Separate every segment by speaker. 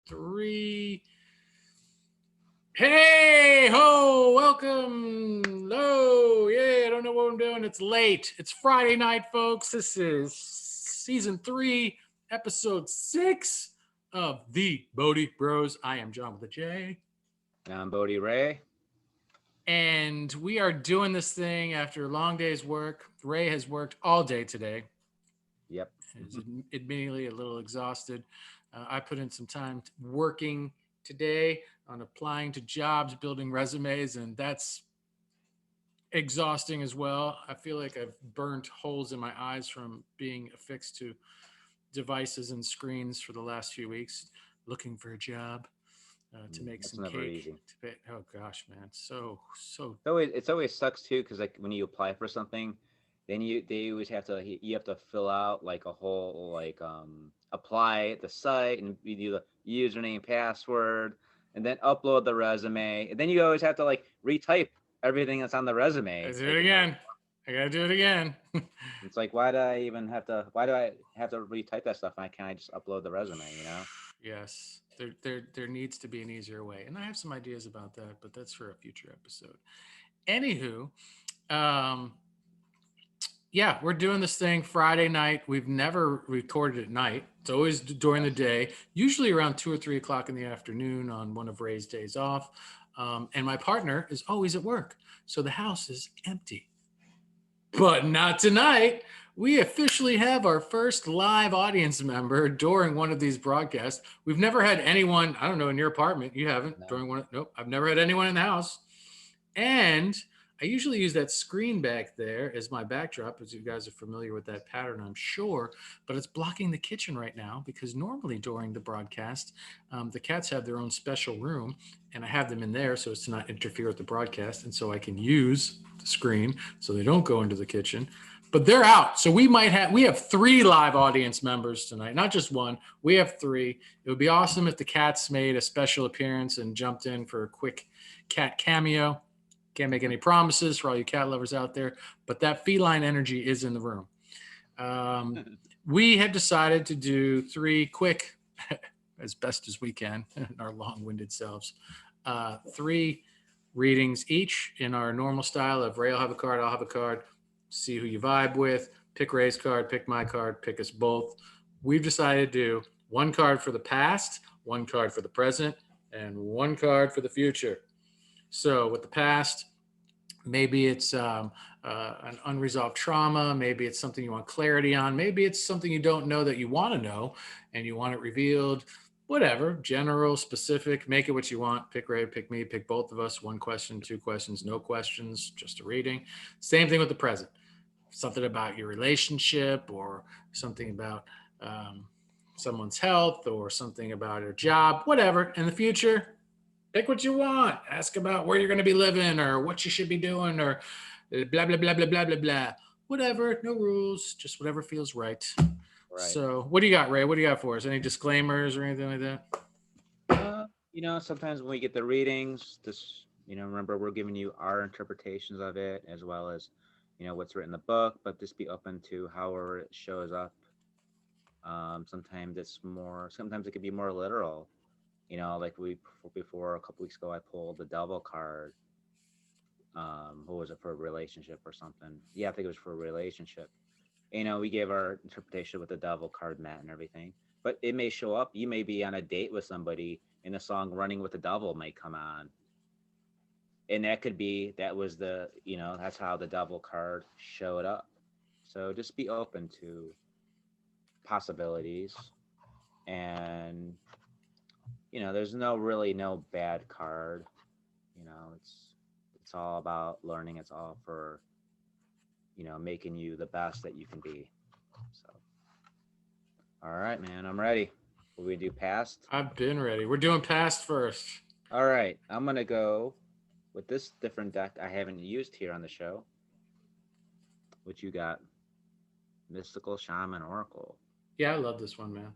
Speaker 1: 3. Hey ho, welcome. Hello. Yeah, I don't know what I'm doing. It's late. It's Friday night, folks. This is season 3, episode 6 of the Bodhi Bros. I am John with a J.
Speaker 2: I'm Bodhi Ray.
Speaker 1: And we are doing this thing after a long day's work. Ray has worked all day today.
Speaker 2: Yep.
Speaker 1: Is admittedly a little exhausted. I put in some time working today on applying to jobs, building resumes, and that's exhausting as well. I feel like I've burnt holes in my eyes from being affixed to devices and screens for the last few weeks, looking for a job to make
Speaker 2: That's
Speaker 1: some
Speaker 2: never
Speaker 1: cake.
Speaker 2: easy.
Speaker 1: To pay. Oh gosh, man, so.
Speaker 2: It's always sucks too because like when you apply for something, then they always have to you have to fill out like a whole apply at the site and you do the username password and then upload the resume and then you always have to like retype everything that's on the
Speaker 1: I
Speaker 2: resume
Speaker 1: do it
Speaker 2: like in the
Speaker 1: again. I gotta do it again.
Speaker 2: it's like why do I have to retype that stuff and I just upload the resume, you know?
Speaker 1: Yes, there needs to be an easier way, and I have some ideas about that, but that's for a future episode. Anywho, um, yeah, we're doing this thing Friday night. We've never recorded at night. It's always during the
Speaker 2: Yes.
Speaker 1: day, usually around 2 or 3 o'clock in the afternoon on one of Ray's days off. And my partner is always at work, so the house is empty. But not tonight. We officially have our first live audience member during one of these broadcasts. We've never had anyone, I don't know, in your apartment. You haven't
Speaker 2: No.
Speaker 1: during one. Nope. I've never had anyone in the house. And I usually use that screen back there as my backdrop, as you guys are familiar with that pattern, I'm sure. But it's blocking the kitchen right now because normally during the broadcast, the cats have their own special room, and I have them in there so as to not interfere with the broadcast, and so I can use the screen so they don't go into the kitchen. But they're out, so we have 3 live audience members tonight, not just one. We have 3. It would be awesome if the cats made a special appearance and jumped in for a quick cat cameo. Can't make any promises for all you cat lovers out there, but that feline energy is in the room. Um, we have decided to do 3 quick, as best as we can, our long-winded selves, 3 readings each in our normal style of Ray will have a card, I'll have a card, see who you vibe with, pick Ray's card, pick my card, pick us both. We've decided to do 1 card for the past, 1 card for the present, and 1 card for the future. So with the past, maybe it's an unresolved trauma. Maybe it's something you want clarity on. Maybe it's something you don't know that you want to know and you want it revealed. Whatever, general, specific, make it what you want. Pick Ray, pick me, pick both of us. 1 question, 2 questions, no questions, just a reading. Same thing with the present. Something about your relationship or something about um, someone's health or something about your job, whatever. In the future, pick what you want. Ask about where you're going to be living or what you should be doing or blah, blah, blah, blah, blah, blah, blah. Whatever. No rules. Just whatever feels right.
Speaker 2: Right.
Speaker 1: So, what do you got, Ray? What do you got for us? Any disclaimers or anything like that?
Speaker 2: Sometimes when we get the readings, remember we're giving you our interpretations of it as well as, what's written in the book, but just be open to however it shows up. Sometimes it could be more literal. Like before a couple weeks ago, I pulled the devil card. What was it for a relationship or something? Yeah, I think it was for a relationship. We gave our interpretation with the devil card mat and everything, but it may show up. You may be on a date with somebody and the song Running with the Devil might come on. And that's how the devil card showed up. So just be open to possibilities. And, there's no bad card. It's all about learning. It's all for, making you the best that you can be. So, all right, man, I'm ready. Will we do past?
Speaker 1: I've been ready. We're doing past first.
Speaker 2: All right, I'm gonna go with this different deck I haven't used here on the show. What you got? Mystical Shaman Oracle.
Speaker 1: Yeah, I love this one, man.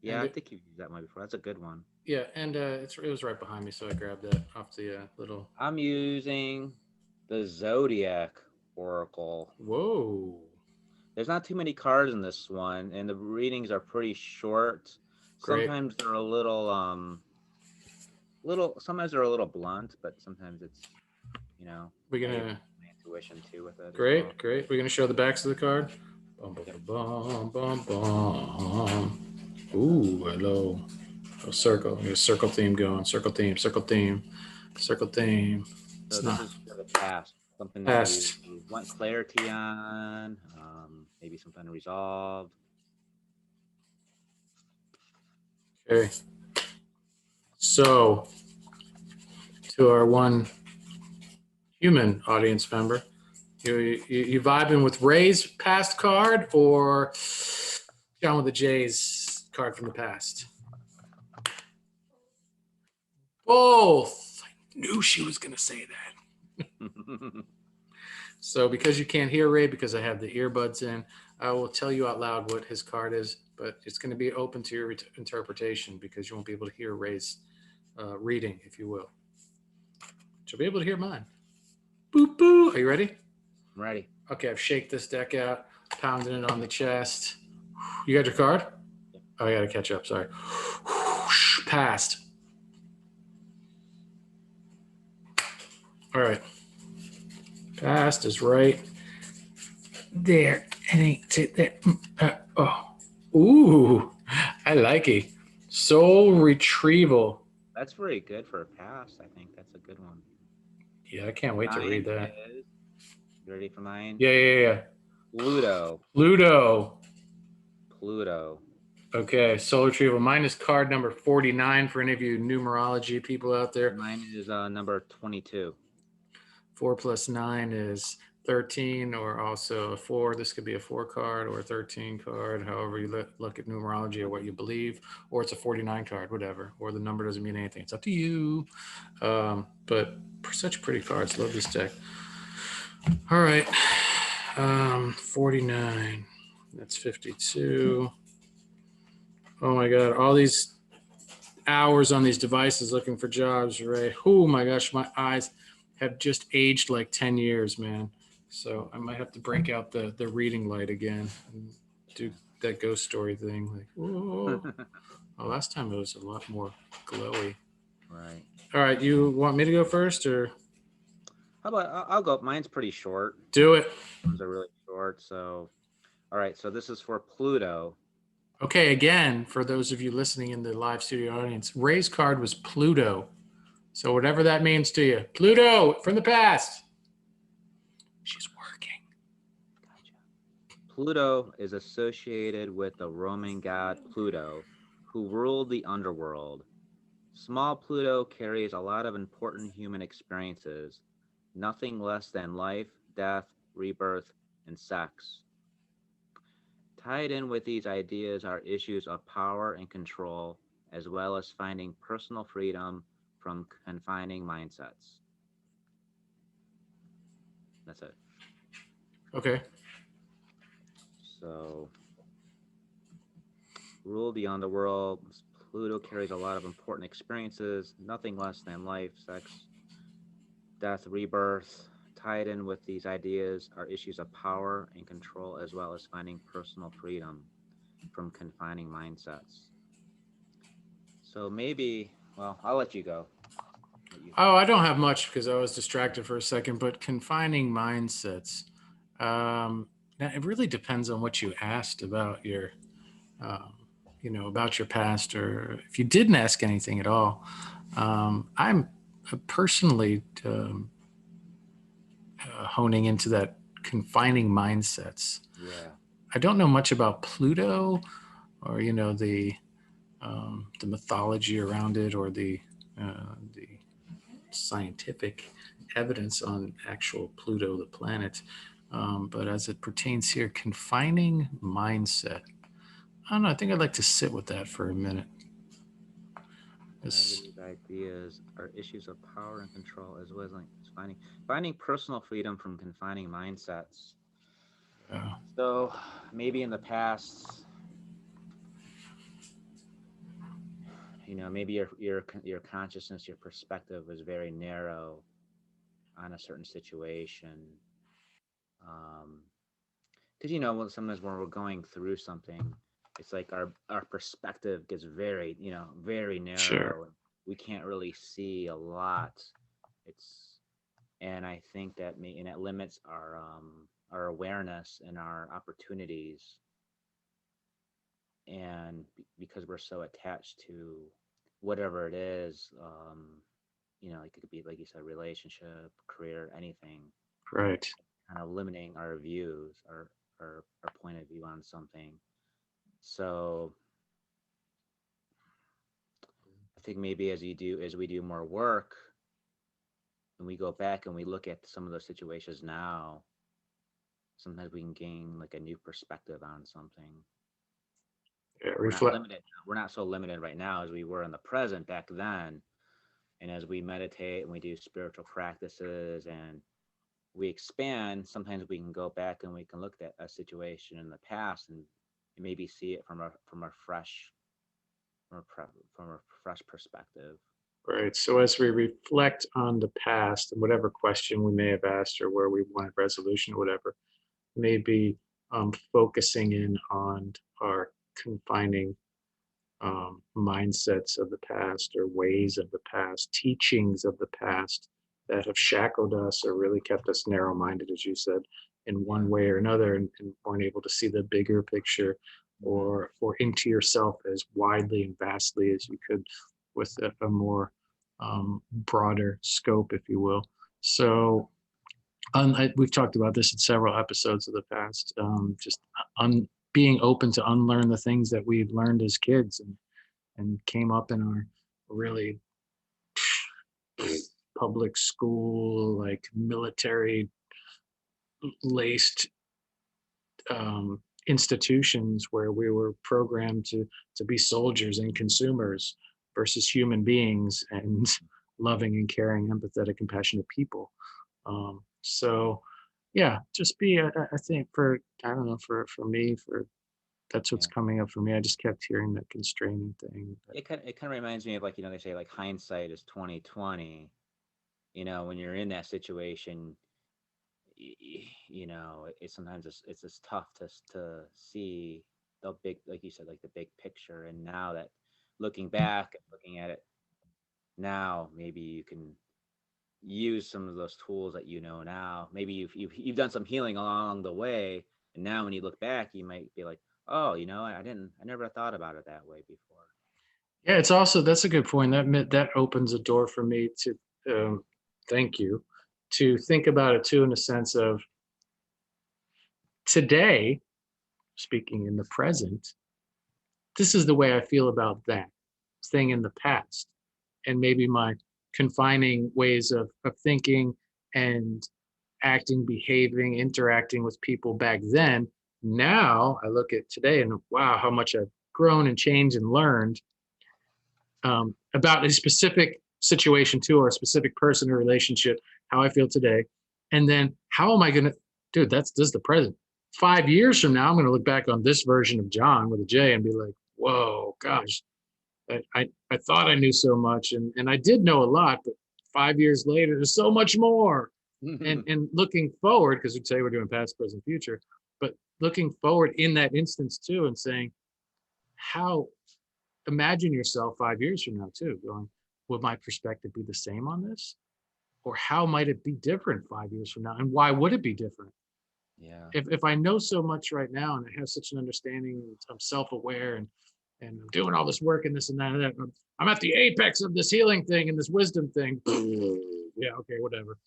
Speaker 2: Yeah,
Speaker 1: And
Speaker 2: I think you've used that one before. That's a good one.
Speaker 1: yeah, and it was right behind me, so I grabbed that off the little.
Speaker 2: I'm using the Zodiac Oracle.
Speaker 1: Whoa.
Speaker 2: There's not too many cards in this one, and the readings are pretty short.
Speaker 1: Great.
Speaker 2: Sometimes they're a little sometimes they're a little blunt, but sometimes it's,
Speaker 1: We're
Speaker 2: I use
Speaker 1: gonna
Speaker 2: my intuition too with it as well.
Speaker 1: great, great. We're gonna show the backs of the card. Bum,
Speaker 2: Yep.
Speaker 1: bum, bum, bum, bum. Ooh, hello. Oh, circle. We got a circle theme going. Circle theme. Circle theme. Circle theme.
Speaker 2: So
Speaker 1: It's
Speaker 2: this
Speaker 1: not
Speaker 2: is for the past, something that you
Speaker 1: past.
Speaker 2: want clarity on, maybe something resolved.
Speaker 1: Okay. So to our one human audience member, you vibing with Ray's past card or John with the J's card from the past? Both. I knew she was gonna say that. So because you can't hear Ray because I have the earbuds in, I will tell you out loud what his card is, but it's going to be open to your interpretation because you won't be able to hear Ray's reading, if you will. But you'll be able to hear mine. Boop boo. Are you ready?
Speaker 2: I'm ready.
Speaker 1: Okay, I've shaked this deck out, pounding it on the chest. You got your card?
Speaker 2: Yep.
Speaker 1: Oh, I got to catch up. Sorry. Passed. All right. Passed is right there. It ain't sit there. Oh. Ooh. I like it. Soul retrieval.
Speaker 2: That's very good for a past. I think that's a good one.
Speaker 1: Yeah, I can't wait to read
Speaker 2: Mine
Speaker 1: that.
Speaker 2: is, you ready for mine?
Speaker 1: Yeah, yeah, yeah.
Speaker 2: Pluto.
Speaker 1: Pluto.
Speaker 2: Pluto.
Speaker 1: Okay, soul retrieval. Mine is card number 49 for any of you numerology people out there.
Speaker 2: Mine is number 22.
Speaker 1: 4 plus 9 is 13, or also a 4. This could be a 4 card or a 13 card, however you look at numerology or what you believe, or it's a 49 card, whatever, or the number doesn't mean anything. It's up to you. But such pretty cards. Love this deck. All right. 49. That's 52. Oh my God. All these hours on these devices looking for jobs, right? Oh my gosh. My eyes have just aged like 10 years, man. So I might have to break out the reading light again and do that ghost story thing. Like, whoa. Well, last time it was a lot more glowy.
Speaker 2: Right.
Speaker 1: All right. You want me to go first or
Speaker 2: How about I'll go. Mine's pretty short.
Speaker 1: do it?
Speaker 2: Ones are really short. So, all right. So this is for Pluto.
Speaker 1: Okay, again, for those of you listening in the live studio audience, Ray's card was Pluto. So whatever that means to you, Pluto from the past. She's working.
Speaker 2: Gotcha. Pluto is associated with the Roman god Pluto, who ruled the underworld. Small Pluto carries a lot of important human experiences, nothing less than life, death, rebirth, and sex. Tied in with these ideas are issues of power and control, as well as finding personal freedom from confining mindsets. That's it.
Speaker 1: Okay.
Speaker 2: So, rule the underworld. Pluto carries a lot of important experiences, nothing less than life, sex, death, rebirth. Tied in with these ideas are issues of power and control, as well as finding personal freedom from confining mindsets. So maybe, well, I'll let you go. What you
Speaker 1: Oh,
Speaker 2: think?
Speaker 1: I don't have much because I was distracted for a second, but confining mindsets. Now it really depends on what you asked about your, um, about your past, or if you didn't ask anything at all. I'm personally honing into that confining mindsets.
Speaker 2: Yeah.
Speaker 1: I don't know much about Pluto, or the mythology around it, or the scientific evidence on actual Pluto, the planet. But as it pertains here, confining mindset. I don't know. I think I'd like to sit with that for a minute.
Speaker 2: Tied with
Speaker 1: This,
Speaker 2: these ideas are issues of power and control, as well as like finding personal freedom from confining mindsets.
Speaker 1: uh,
Speaker 2: So maybe in the past, maybe your consciousness, your perspective was very narrow on a certain situation. Because sometimes when we're going through something, it's like our perspective gets very, very
Speaker 1: Sure.
Speaker 2: narrow, and we can't really see a lot. It's And I think that and it limits our awareness and our opportunities, and because we're so attached to whatever it is, like it could be, like you said, relationship, career, anything,
Speaker 1: Right.
Speaker 2: kind of limiting our views, our point of view on something. So I think maybe as we do more work and we go back and we look at some of those situations now, sometimes we can gain like a new perspective on something.
Speaker 1: Yeah,
Speaker 2: We're not
Speaker 1: reflect.
Speaker 2: limited. We're not so limited right now as we were in the present back then. And as we meditate and we do spiritual practices and we expand, sometimes we can go back and we can look at a situation in the past and maybe see it from a fresh perspective.
Speaker 1: Right. So as we reflect on the past and whatever question we may have asked or where we wanted resolution or whatever, maybe focusing in on our confining mindsets of the past or ways of the past, teachings of the past that have shackled us or really kept us narrow minded, as you said, in one
Speaker 2: Yeah.
Speaker 1: way or another, and weren't able to see the bigger picture
Speaker 2: Hmm.
Speaker 1: or into yourself as widely and vastly as you could with a more broader scope, if you will. So, we've talked about this in several episodes of the past. Just being open to unlearn the things that we've learned as kids and came up in our really public school, like military laced institutions where we were programmed to be soldiers and consumers versus human beings and loving and caring, empathetic, compassionate people. So, yeah, just be. I think for I don't know for me for that's what's
Speaker 2: Yeah.
Speaker 1: coming up for me. I just kept hearing that constraining thing. But
Speaker 2: It kind of reminds me of, like, they say, like, hindsight is 2020. When you're in that situation, it sometimes it's just tough to see the big, like you said, like the big picture. And now that looking back and looking at it now, maybe you can use some of those tools that now. Maybe you've done some healing along the way, and now when you look back, you might be like, oh, I never thought about it that way before.
Speaker 1: yeah, it's also that's a good point. That opens a door for me to thank you to think about it too in the sense of today, speaking in the present, this is the way I feel about that thing in the past, and maybe my confining ways of thinking and acting, behaving, interacting with people back then. Now I look at today and wow, how much I've grown and changed and learned about a specific situation too, or a specific person or relationship, how I feel today. And then how am I going to, dude, this is the present. 5 years from now, I'm going to look back on this version of John with a J and be like, whoa, gosh, I thought I knew so much and I did know a lot, but 5 years later, there's so much more. And looking forward, because we'd say we're doing past, present, future, but looking forward in that instance too and saying, how imagine yourself 5 years from now too, going, will my perspective be the same on this? Or how might it be different 5 years from now? And why would it be different?
Speaker 2: Yeah.
Speaker 1: If I know so much right now and I have such an understanding, I'm self-aware and I'm doing all this work and this and that, and that I'm at the apex of this healing thing and this wisdom thing. Yeah, okay, whatever.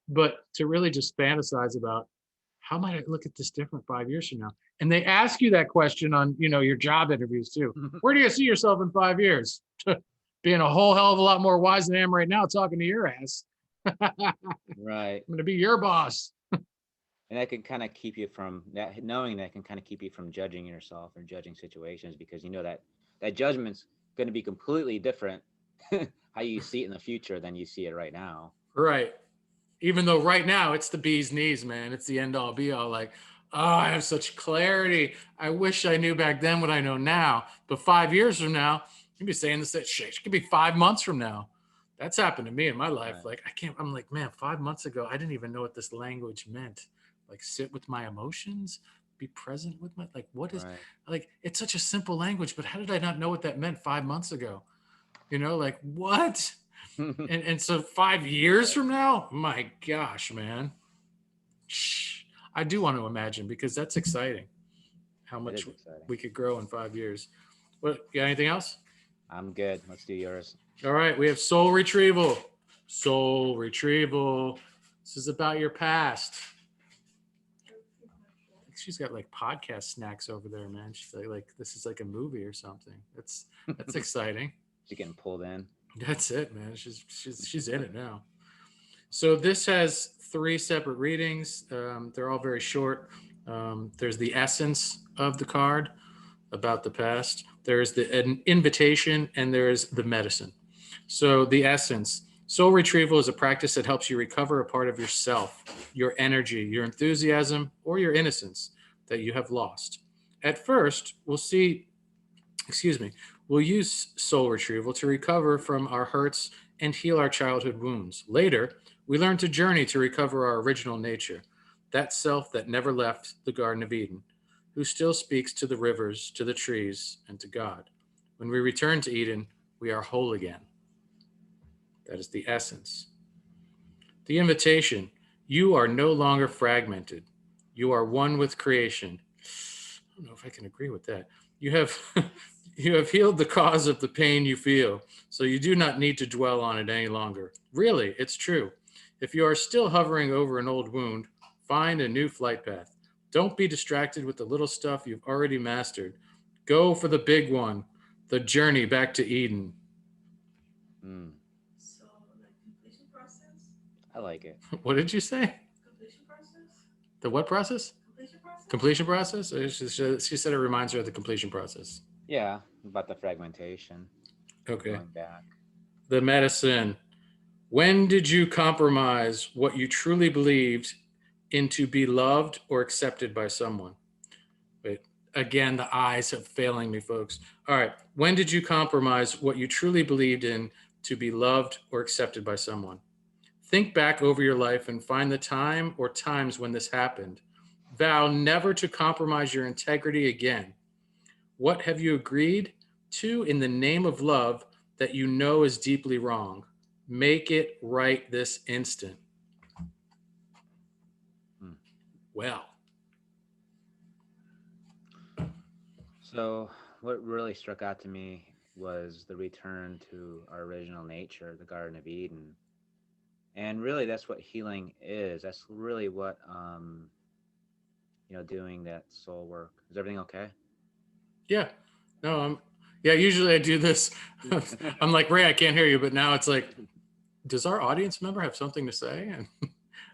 Speaker 1: But to really just fantasize about how might I look at this different 5 years from now? And they ask you that question on, your job interviews too. Where do you see yourself in 5 years? Being a whole hell of a lot more wise than I am right now, talking to your ass. I'm
Speaker 2: Right.
Speaker 1: going to be your boss.
Speaker 2: And that can kind of keep you from that, knowing that can kind of keep you from judging yourself or judging situations, because you know that judgment's going to be completely different how you see it in the future than you see it right now.
Speaker 1: Right. Even though right now it's the bee's knees, man. It's the end all be all. Like, oh, I have such clarity. I wish I knew back then what I know now. But 5 years from now, you'd be saying this shit. It could be 5 months from now. That's happened to me in my life.
Speaker 2: Right.
Speaker 1: Like, I can't, I'm like, man, 5 months ago, I didn't even know what this language meant. Like, sit with my emotions. be present with my, like, what is,
Speaker 2: Right.
Speaker 1: like, it's such a simple language, but how did I not know what that meant 5 months ago? Like, what? And so 5 years
Speaker 2: Right.
Speaker 1: from now, my gosh, man, shh, I do want to imagine, because that's exciting how
Speaker 2: It
Speaker 1: much
Speaker 2: is exciting.
Speaker 1: we could grow in 5 years. What, got anything else?
Speaker 2: I'm good. Let's do yours.
Speaker 1: All right, we have soul retrieval. Soul retrieval. This is about your past. I think she's got like podcast snacks over there, man. She's like this is like a movie or something. That's exciting.
Speaker 2: She's getting pulled in.
Speaker 1: That's it, man. She's in it now. So this has three separate readings. They're all very short. There's the essence of the card about the past. There's an invitation, and there's the medicine. So the essence. Soul retrieval is a practice that helps you recover a part of yourself, your energy, your enthusiasm, or your innocence that you have lost. At first, excuse me, we'll use soul retrieval to recover from our hurts and heal our childhood wounds. Later, we learn to journey to recover our original nature, that self that never left the Garden of Eden, who still speaks to the rivers, to the trees, and to God. When we return to Eden, we are whole again. That is the essence. The invitation. You are no longer fragmented. You are one with creation. I don't know if I can agree with that. You have you have healed the cause of the pain you feel, so you do not need to dwell on it any longer. Really, it's true. If you are still hovering over an old wound, find a new flight path. Don't be distracted with the little stuff you've already mastered. Go for the big one, the journey back to Eden.
Speaker 2: Mm, I like it.
Speaker 1: What did you say? The what process? Completion process? She said it reminds her of the completion process.
Speaker 2: Yeah, about the fragmentation,
Speaker 1: Okay.
Speaker 2: going back.
Speaker 1: The medicine. When did you compromise what you truly believed into be loved or accepted by someone? Wait, again, the eyes are failing me, folks. All right. When did you compromise what you truly believed in to be loved or accepted by someone? Think back over your life and find the time or times when this happened. Vow never to compromise your integrity again. What have you agreed to in the name of love that you know is deeply wrong? Make it right this instant.
Speaker 2: Mm.
Speaker 1: Well,
Speaker 2: So, what really struck out to me was the return to our original nature, the Garden of Eden. And really, that's what healing is. That's really what, doing that soul work. Is everything okay?
Speaker 1: yeah. No, yeah, usually I do this. I'm like, Ray, I can't hear you, but now it's like, does our audience member have something to say? And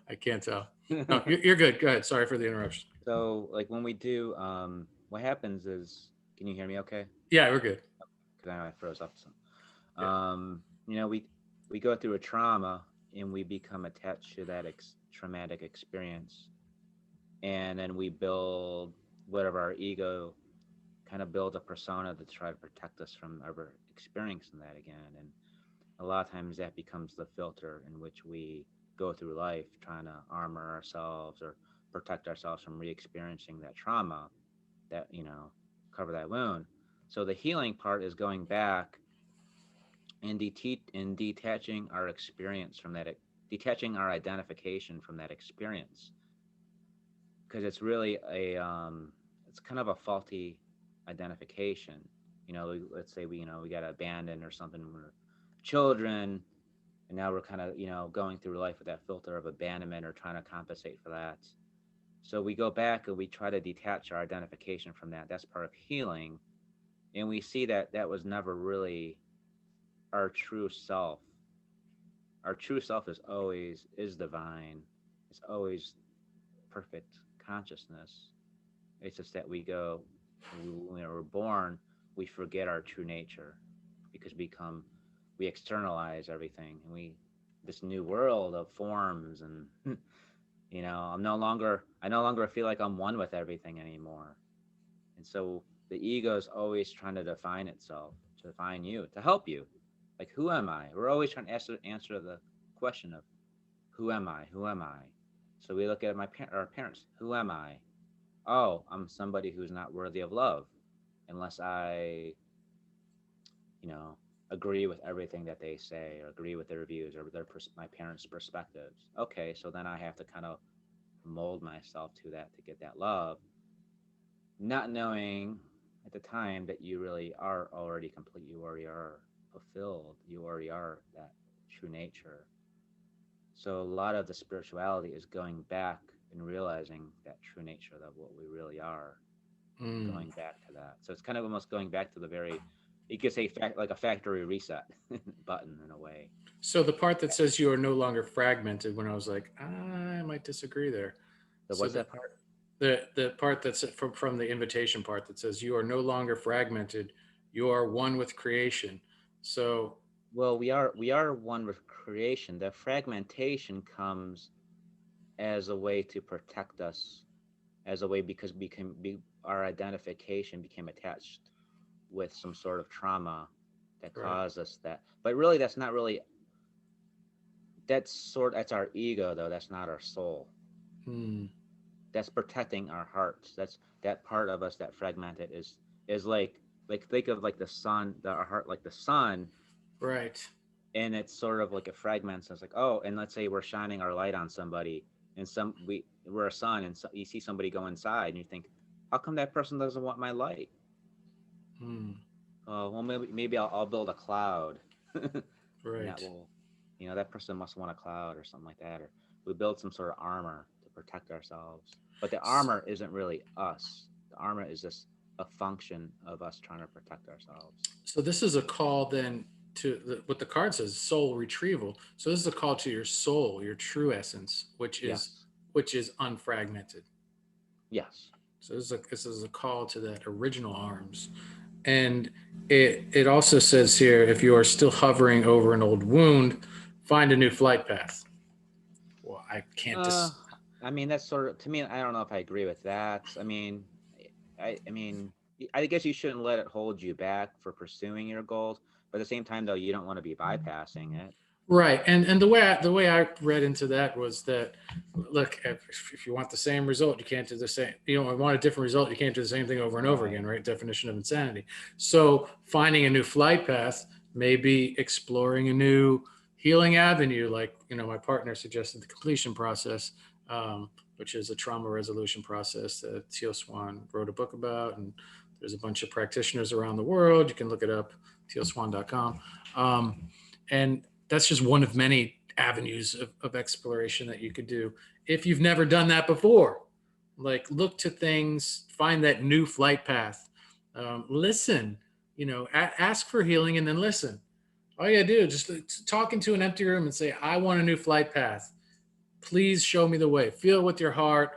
Speaker 1: I can't tell. No, you're good. Go ahead. Sorry for the interruption.
Speaker 2: So, like when we do, what happens is, can you hear me okay?
Speaker 1: Yeah, we're good.
Speaker 2: Because I know I froze up some.
Speaker 1: Yeah.
Speaker 2: We go through a trauma and we become attached to that traumatic experience, and then we build whatever our ego kind of build a persona to try to protect us from ever experiencing that again. And a lot of times that becomes the filter in which we go through life trying to armor ourselves or protect ourselves from re-experiencing that trauma, that cover that wound. So the healing part is going back and detaching our experience from that, detaching our identification from that experience, because it's really it's kind of a faulty identification. Let's say we got abandoned or something when we're children, and now we're kind of going through life with that filter of abandonment or trying to compensate for that. So we go back and we try to detach our identification from that. That's part of healing, and we see that that was never really our true self. Our true self is divine. It's always perfect consciousness. It's just that when we're born, we forget our true nature because we externalize everything, and this new world of forms, and I no longer feel like I'm one with everything anymore. And so the ego is always trying to define itself, to define you, to help you. Like, who am I? We're always trying to answer the question of who am I? Who am I? So we look at our parents. Who am I? oh, I'm somebody who's not worthy of love unless I, you know, agree with everything that they say or agree with their views or my parents' perspectives. Okay, so then I have to kind of mold myself to that to get that love, not knowing at the time that you really are already complete. You already are fulfilled. You already are that true nature. So a lot of the spirituality is going back and realizing that true nature of what we really are and
Speaker 1: Mm.
Speaker 2: going back to that. So it's kind of almost going back to the very, you could say like a factory reset button in a way.
Speaker 1: So the part that says you are no longer fragmented, when I was like, I might disagree there.
Speaker 2: So
Speaker 1: So
Speaker 2: what's that part?
Speaker 1: the part that's from the invitation part that says you are no longer fragmented, you are one with creation. So
Speaker 2: Well, we are one with creation. The fragmentation comes as a way to protect us, as a way because our identification became attached with some sort of trauma that
Speaker 1: right.
Speaker 2: caused us that. But really, that's not really that's our ego though. That's not our soul.
Speaker 1: Hmm.
Speaker 2: That's protecting our hearts. That's that part of us that fragmented is like think of like the sun, our heart like the sun,
Speaker 1: Right.
Speaker 2: and it's sort of like a fragment. So it's like, oh, and let's say we're shining our light on somebody, and we're a sun, and so you see somebody go inside, and you think, how come that person doesn't want my light?
Speaker 1: Hmm.
Speaker 2: Oh, well, maybe I'll build a cloud, and that
Speaker 1: Right.
Speaker 2: will, that person must want a cloud or something like that, or we build some sort of armor to protect ourselves. But the armor isn't really us. The armor is just a function of us trying to protect ourselves.
Speaker 1: So this is a call then to what the card says, soul retrieval. So this is a call to your soul, your true essence,
Speaker 2: Yes,
Speaker 1: which is unfragmented.
Speaker 2: yes.
Speaker 1: So this is a call to that original arms. And it also says here, if you are still hovering over an old wound, find a new flight path. Well, I can't
Speaker 2: Uh, I mean, that's sort of to me. I don't know if I agree with that. I mean, I mean, I guess you shouldn't let it hold you back for pursuing your goals. But at the same time, though, you don't want to be bypassing it.
Speaker 1: Right, and the way I read into that was that, look, if you want the same result, you can't do the same. You know, want a different result, you can't do the same thing over and over
Speaker 2: Right.
Speaker 1: again. Right? Definition of insanity. So finding a new flight path may be exploring a new healing avenue, like my partner suggested the completion process, which is a trauma resolution process that Teal Swan wrote a book about, and there's a bunch of practitioners around the world. You can look it up, tealswan.com. And that's just one of many avenues of exploration that you could do if you've never done that before. Like, look to things, find that new flight path, listen, ask for healing, and then listen. All you gotta do is just talk into an empty room and say, I want a new flight path. Please show me the way. Feel with your heart.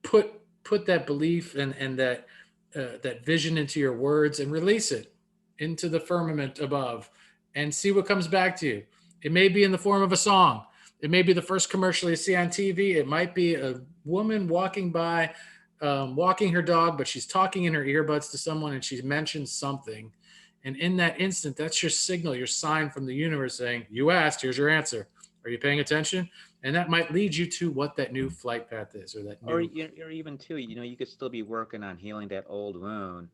Speaker 1: Put that belief and that vision into your words and release it into the firmament above, and see what comes back to you. It may be in the form of a song. It may be the first commercial you see on TV. It might be a woman walking by, walking her dog, but she's talking in her earbuds to someone and she mentions something. And in that instant, that's your signal, your sign from the universe saying, you asked, here's your answer. Are you paying attention? And that might lead you to what that new flight path is, or that
Speaker 2: Or
Speaker 1: new.
Speaker 2: or even too, you could still be working on healing that old wound,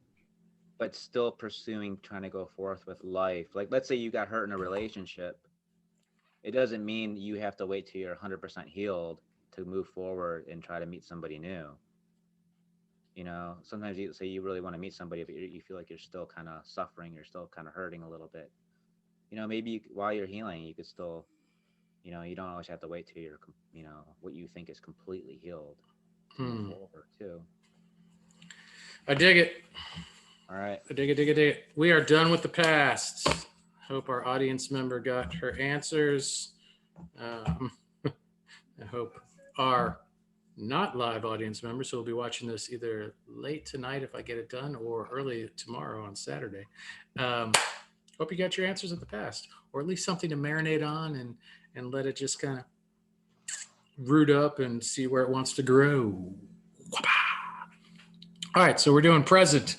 Speaker 2: but still pursuing trying to go forth with life. Like, let's say you got hurt in a relationship. It doesn't mean you have to wait till you're 100% healed to move forward and try to meet somebody new. Sometimes you say you really want to meet somebody, but you feel like you're still kind of suffering, you're still kind of hurting a little bit. Maybe while you're healing, you could still, you don't always have to wait till you're, what you think is completely healed to move
Speaker 1: Hmm.
Speaker 2: forward too.
Speaker 1: I dig it.
Speaker 2: All right.
Speaker 1: I dig it, dig it, dig it. We are done with the past. Hope our audience member got her answers. Um, I hope our not live audience members who will be watching this either late tonight if I get it done or early tomorrow on Saturday. Um, Hope you got your answers of the past, or at least something to marinate on and let it just kind of root up and see where it wants to grow. All right, so we're doing present.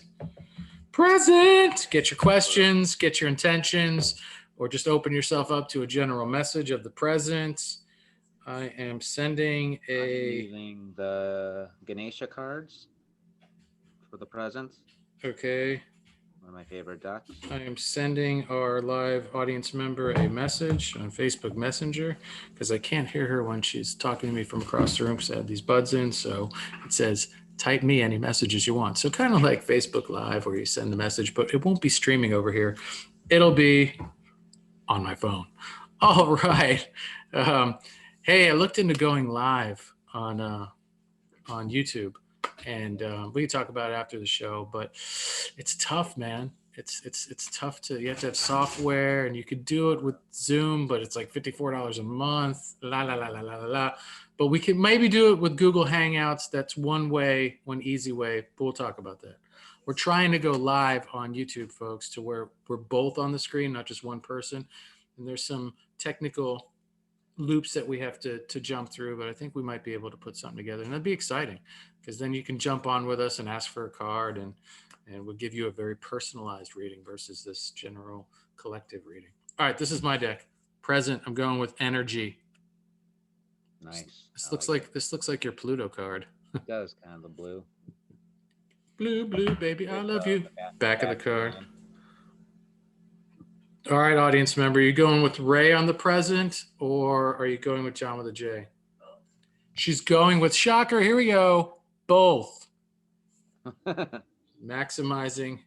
Speaker 1: Present. Get your questions, get your intentions, or just open yourself up to a general message of the present. I am sending
Speaker 2: I'm
Speaker 1: a.
Speaker 2: using the Ganesha cards for the present.
Speaker 1: Okay.
Speaker 2: One of my favorite decks.
Speaker 1: I am sending our live audience member a message on Facebook Messenger because I can't hear her when she's talking to me from across the room because I have these buds in. So it says, type me any messages you want. So kind of like Facebook Live where you send the message, but it won't be streaming over here. It'll be on my phone. All right. Um, hey, I looked into going live on YouTube, and we can talk about it after the show. But it's tough, man. It's tough to. You have to have software, and you could do it with Zoom, but it's like $54 a month. La la la la la la la. But we can maybe do it with Google Hangouts. That's one way, one easy way. But we'll talk about that. We're trying to go live on YouTube, folks, to where we're both on the screen, not just one person. And there's some technical loops that we have to jump through, but I think we might be able to put something together, and that'd be exciting because then you can jump on with us and ask for a card, and we'll give you a very personalized reading versus this general collective reading. All right, this is my deck. Present. I'm going with energy.
Speaker 2: Nice.
Speaker 1: This
Speaker 2: I
Speaker 1: looks
Speaker 2: like it.
Speaker 1: like this looks like your Pluto card.
Speaker 2: It does kind of the blue
Speaker 1: Blue, blue, baby, I
Speaker 2: with
Speaker 1: love you.
Speaker 2: the
Speaker 1: Back of the
Speaker 2: battery
Speaker 1: card.
Speaker 2: line.
Speaker 1: All right, audience member, are you going with Ray on the present, or are you going with John with a J? She's going with Shocker. Here we go. Both. Maximizing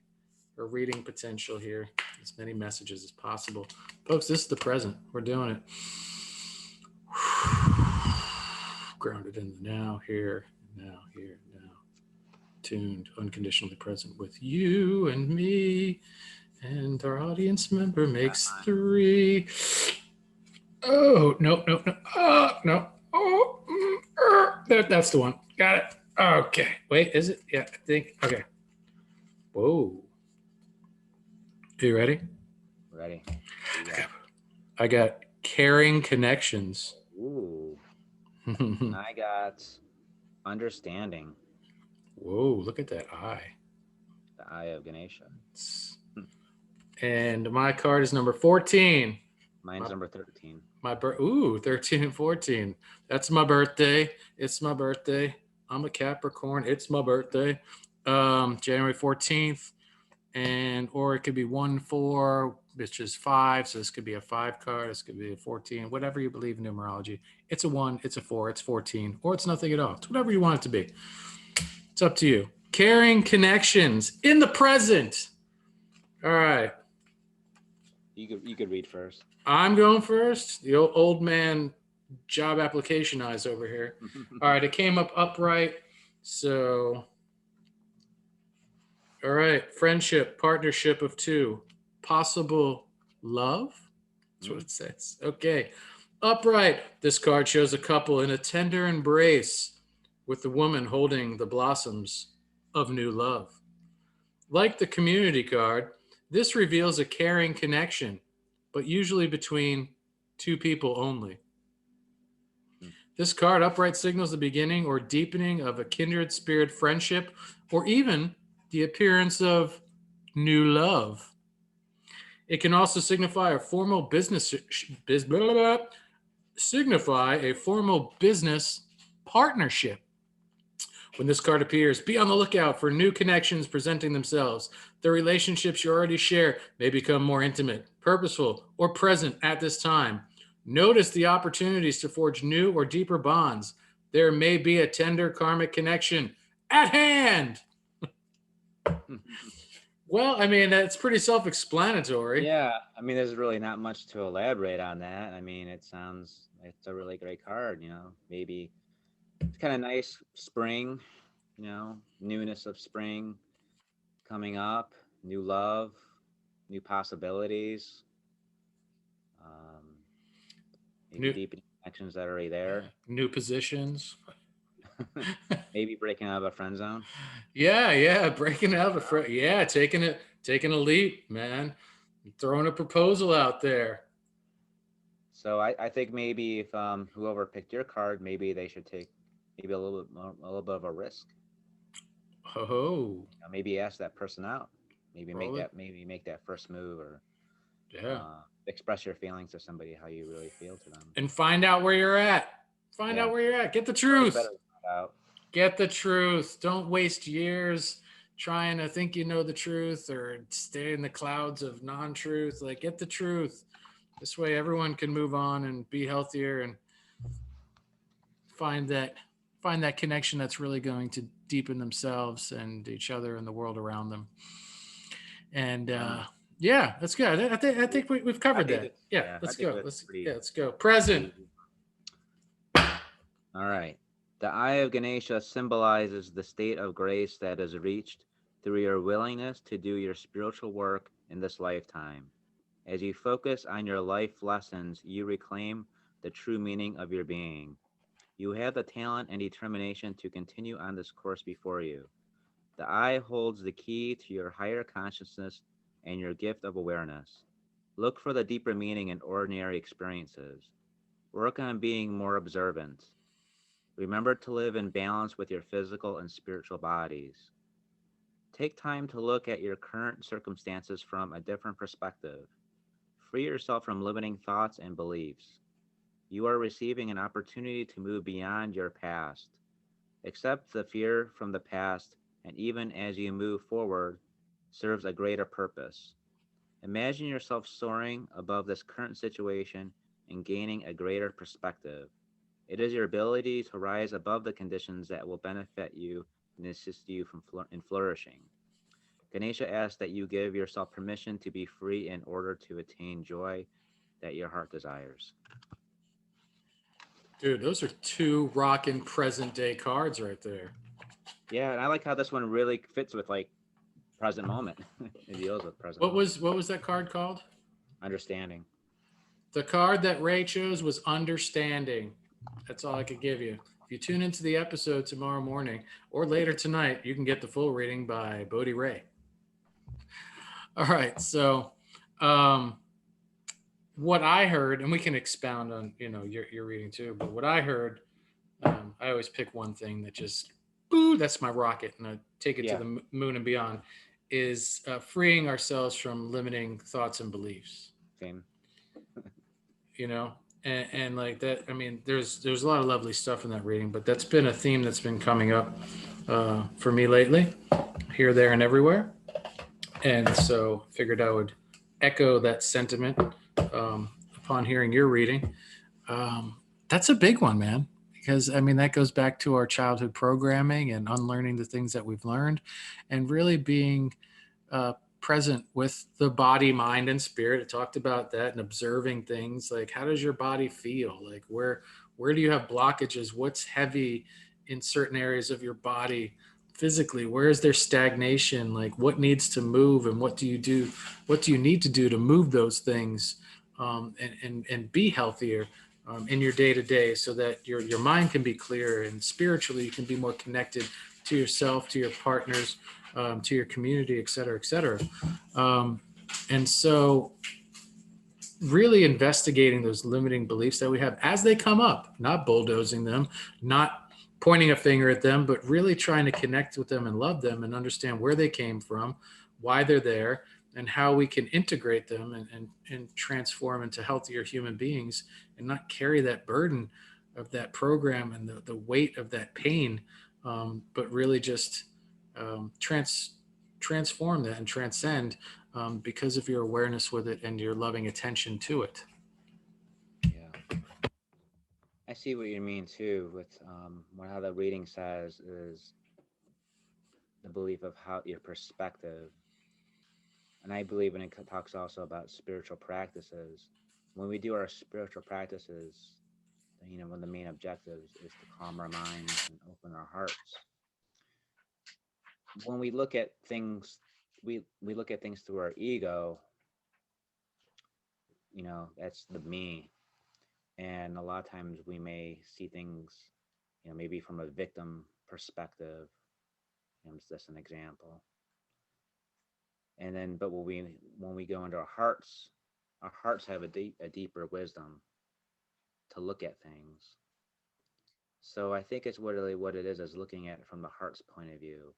Speaker 1: her reading potential here. As many messages as possible. Folks, this is the present. We're doing it. Grounded in the now, here, now, here, now. Tuned, unconditionally present with you and me. And our audience member makes three. Oh, no, no, no. Oh, no. Oh, that's the one. Got it. Okay. Wait, is it? Yeah, I think. Okay. Whoa. Are you ready?
Speaker 2: Ready.
Speaker 1: I got caring connections.
Speaker 2: Ooh.
Speaker 1: Whoa,
Speaker 2: And I got understanding,
Speaker 1: look at that eye.
Speaker 2: the eye of Ganesha.
Speaker 1: And my card is number 14.
Speaker 2: Mine's number 13.
Speaker 1: Ooh, 13 and 14. That's my birthday. It's my birthday. I'm a Capricorn. It's my birthday. January 14th. And or it could be 1-4, which is 5. So this could be a 5 card. This could be a 14. Whatever you believe in numerology. It's a 1, it's a 4, it's 14, or it's nothing at all. It's whatever you want it to be. It's up to you. Caring connections in the present. All right.
Speaker 2: You could read first.
Speaker 1: I'm going first. The old man job application eyes over here. All right. It came up upright. So, all right. Friendship, partnership of two, possible love. That's what it says. Okay. Upright. This card shows a couple in a tender embrace with the woman holding the blossoms of new love. Like the community card, this reveals a caring connection, but usually between two people only. This card upright signals the beginning or deepening of a kindred spirit friendship, or even the appearance of new love. It can also signify a formal business partnership. When this card appears, be on the lookout for new connections presenting themselves. The relationships you already share may become more intimate, purposeful, or present at this time. Notice the opportunities to forge new or deeper bonds. There may be a tender karmic connection at hand. Well, I mean, that's pretty self-explanatory.
Speaker 2: Yeah, I mean, there's really not much to elaborate on that. I mean, it's a really great card, maybe it's kind of nice spring, newness of spring coming up, new love, new possibilities, um, maybe
Speaker 1: New,
Speaker 2: deepening connections that are already there,
Speaker 1: new positions.
Speaker 2: maybe breaking out of a friend zone.
Speaker 1: Yeah, breaking out of a yeah, taking a leap, man. Throwing a proposal out there.
Speaker 2: So I think maybe if whoever picked your card, maybe they should take maybe a little bit of a risk.
Speaker 1: Oh,
Speaker 2: Maybe ask that person out.
Speaker 1: roll it.
Speaker 2: Maybe make that first move, or
Speaker 1: Yeah.
Speaker 2: express your feelings to somebody how you really feel to them.
Speaker 1: And find out where you're at. Find out
Speaker 2: Yeah,
Speaker 1: where you're at. Get the
Speaker 2: always better
Speaker 1: truth.
Speaker 2: to find out.
Speaker 1: Get the truth. Don't waste years trying to think you know the truth or stay in the clouds of non-truth. Like, get the truth. This way everyone can move on and be healthier and find that find that connection that's really going to deepen themselves and each other and the world around them. And yeah, that's good. I think we've
Speaker 2: I
Speaker 1: covered
Speaker 2: think
Speaker 1: that.
Speaker 2: it's
Speaker 1: Yeah,
Speaker 2: yeah. I
Speaker 1: let's
Speaker 2: think
Speaker 1: go.
Speaker 2: it's
Speaker 1: Let's
Speaker 2: pretty
Speaker 1: yeah, let's go.
Speaker 2: pretty
Speaker 1: Present.
Speaker 2: easy. All right. The eye of Ganesha symbolizes the state of grace that is reached through your willingness to do your spiritual work in this lifetime. As you focus on your life lessons, you reclaim the true meaning of your being. You have the talent and determination to continue on this course before you. The eye holds the key to your higher consciousness and your gift of awareness. Look for the deeper meaning in ordinary experiences. Work on being more observant. Remember to live in balance with your physical and spiritual bodies. Take time to look at your current circumstances from a different perspective. Free yourself from limiting thoughts and beliefs. You are receiving an opportunity to move beyond your past. Accept the fear from the past, and even as you move forward, serves a greater purpose. Imagine yourself soaring above this current situation and gaining a greater perspective. It is your ability to rise above the conditions that will benefit you and assist you in flourishing. Ganesha asks that you give yourself permission to be free in order to attain joy that your heart desires.
Speaker 1: Dude, those are two rockin' present day cards right there.
Speaker 2: Yeah, and I like how this one really fits with like present moment. It deals with present
Speaker 1: What
Speaker 2: moment.
Speaker 1: was that card called?
Speaker 2: Understanding.
Speaker 1: The card that Ray chose was understanding. That's all I could give you. If you tune into the episode tomorrow morning or later tonight, you can get the full reading by Bodhi Ray. All right. So, um, what I heard, and we can expound on your reading too, but what I heard, I always pick one thing that just, boo, that's my rocket, and I take it to
Speaker 2: Yeah,
Speaker 1: the moon and beyond. Is freeing ourselves from limiting thoughts and beliefs.
Speaker 2: same.
Speaker 1: You know, and like that. I mean, there's a lot of lovely stuff in that reading, but that's been a theme that's been coming up for me lately, here, there, and everywhere. And so figured I would echo that sentiment upon hearing your reading. That's a big one, man, because I mean that goes back to our childhood programming and unlearning the things that we've learned, and really being uh, present with the body, mind, and spirit. It talked about that and observing things like how does your body feel? Like where do you have blockages? What's heavy in certain areas of your body physically? Where is there stagnation? Like what needs to move and what do you do? What do you need to do to move those things and be healthier? In your day to day, so that your mind can be clearer and spiritually you can be more connected to yourself, to your partners, to your community, et cetera, et cetera. Um, and so, really investigating those limiting beliefs that we have as they come up, not bulldozing them, not pointing a finger at them, but really trying to connect with them and love them and understand where they came from, why they're there, and how we can integrate them and transform into healthier human beings and not carry that burden of that program and the weight of that pain, but really just um, trans, transform that and transcend because of your awareness with it and your loving attention to it.
Speaker 2: Yeah. I see what you mean too with what how the reading says is the belief of how your perspective. And I believe when it talks also about spiritual practices, when we do our spiritual practices, one of the main objectives is to calm our minds and open our hearts. When we look at things, we look at things through our ego, that's the me. And a lot of times we may see things, maybe from a victim perspective. It's just an example. And then, but when we go into our hearts have a deeper wisdom to look at things. So I think it's really what it is looking at it from the heart's point of view,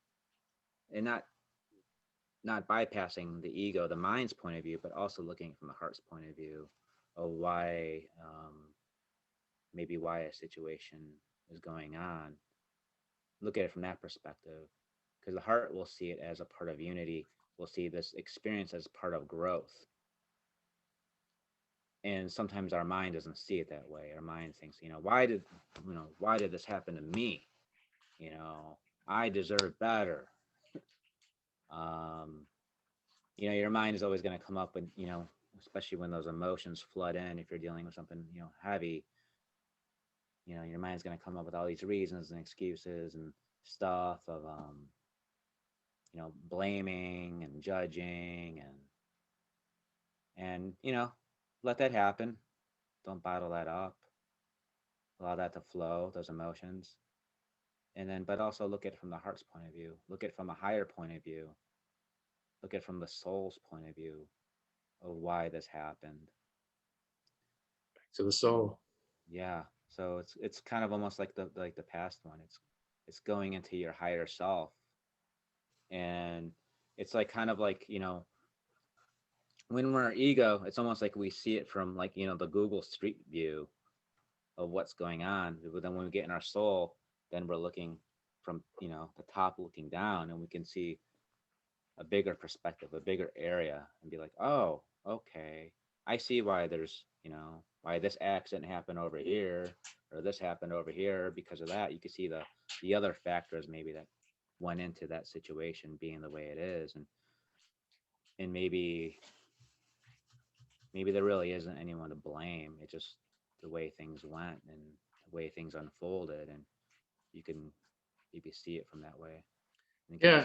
Speaker 2: and not bypassing the ego, the mind's point of view, but also looking from the heart's point of view of why maybe why a situation is going on, look at it from that perspective. Because the heart will see it as a part of unity. We'll see this experience as part of growth. And sometimes our mind doesn't see it that way. Our mind thinks, why did this happen to me? You know, I deserve better. Um, your mind is always going to come up with, especially when those emotions flood in. If you're dealing with something, heavy, your mind's going to come up with all these reasons and excuses and stuff of, blaming and judging and let that happen. Don't bottle that up. Allow that to flow, those emotions. And then, but also look at it from the heart's point of view. Look at it from a higher point of view. Look at it from the soul's point of view of why this happened.
Speaker 1: To the soul.
Speaker 2: Yeah. So it's kind of almost like the past one. It's going into your higher self, and it's like kind of like when we're ego, it's almost like we see it from like the Google Street View of what's going on. But then when we get in our soul, then we're looking from the top, looking down, and we can see a bigger perspective, a bigger area, and be like, oh, okay, I see why there's why this accident happened over here, or this happened over here because of that. You can see the other factors maybe that went into that situation being the way it is, and maybe there really isn't anyone to blame. It's just the way things went and the way things unfolded, and you can maybe see it from that way and give you
Speaker 1: Yeah,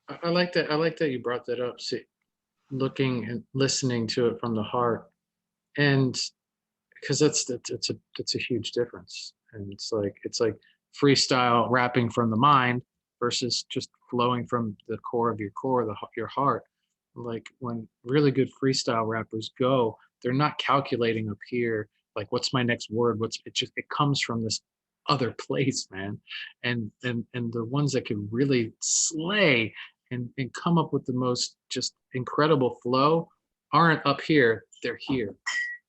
Speaker 2: some.
Speaker 1: I like that. I like that you brought that up. See, looking and listening to it from the heart, and because that's a huge difference. And it's like freestyle rapping from the mind versus just flowing from the core of your core, your heart. Like when really good freestyle rappers go, they're not calculating up here, like what's my next word, what's it just it comes from this other place, man. And the ones that can really slay and come up with the most just incredible flow aren't up here, they're here.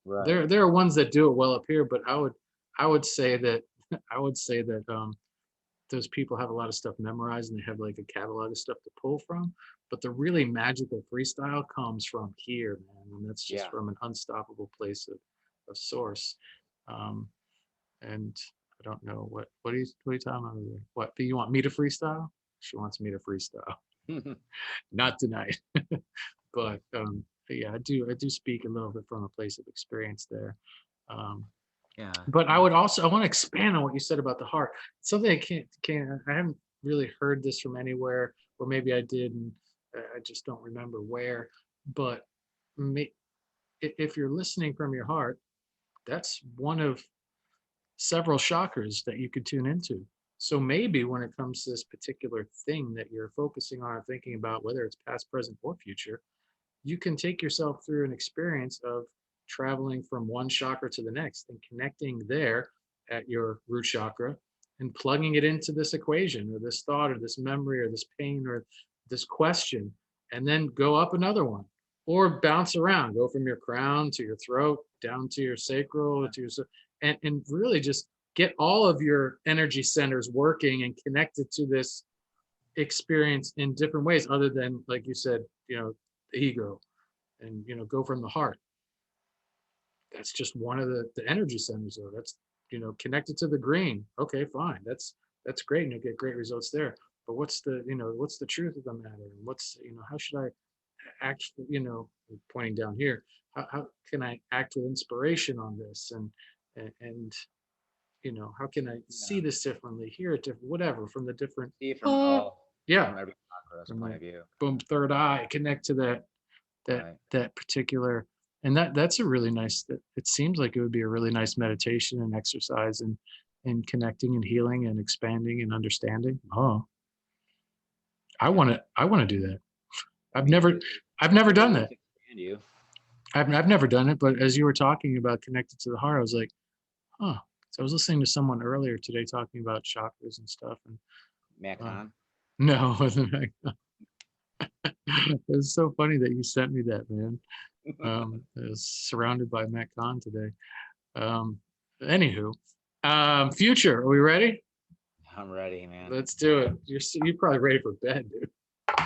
Speaker 2: Right.
Speaker 1: There are ones that do it well up here, but I would say that I would say that those people have a lot of stuff memorized and they have like a catalog of stuff to pull from. But the really magical freestyle comes from here, man, and that's just
Speaker 2: Yeah.
Speaker 1: from an unstoppable place of source. Um, and I don't know what are you talking about over there? What do you want me to freestyle? She wants me to freestyle. Not tonight. But yeah, I do speak a little bit from a place of experience there. Um,
Speaker 2: Yeah.
Speaker 1: but I want to expand on what you said about the heart. Something I haven't really heard this from anywhere, or maybe I did, and I just don't remember where. But may, if you're listening from your heart, that's one of several chakras that you could tune into. So maybe when it comes to this particular thing that you're focusing on or thinking about, whether it's past, present, or future, you can take yourself through an experience of traveling from one chakra to the next and connecting there at your root chakra and plugging it into this equation or this thought or this memory or this pain or this question, and then go up another one or bounce around, go from your crown to your throat down to your sacral to your and really just get all of your energy centers working and connected to this experience in different ways other than, like you said, the ego, and go from the heart. That's just one of the energy centers, though. That's connected to the green. Okay, fine. That's great, and you'll get great results there. But what's the truth of the matter, and how should I act, pointing down here, how can I act with inspiration on this, and how can I see
Speaker 2: Yeah.
Speaker 1: this differently, hear it different, whatever, from the different.
Speaker 2: See from
Speaker 1: uh
Speaker 2: all
Speaker 1: yeah,
Speaker 2: from every chakras
Speaker 1: from
Speaker 2: point
Speaker 1: the
Speaker 2: of view.
Speaker 1: boom, third eye, connect to that
Speaker 2: Right.
Speaker 1: that particular, and that's a really nice, that it seems like it would be a really nice meditation and exercise and connecting and healing and expanding and understanding. Oh,
Speaker 2: Yeah.
Speaker 1: I want to do that.
Speaker 2: I
Speaker 1: i've
Speaker 2: mean,
Speaker 1: never I've never
Speaker 2: it
Speaker 1: done
Speaker 2: will
Speaker 1: that.
Speaker 2: expand you.
Speaker 1: I've never done it, but as you were talking about connected to the heart, I was like, huh. So I was listening to someone earlier today talking about chakras and stuff, and uh,
Speaker 2: Macon.
Speaker 1: no, it wasn't. It was so funny that you sent me that, man. I was surrounded by Matt Kahn today. Um, Anywho, future. Are we ready?
Speaker 2: I'm ready, man.
Speaker 1: Let's do it. You're probably ready for bed, dude.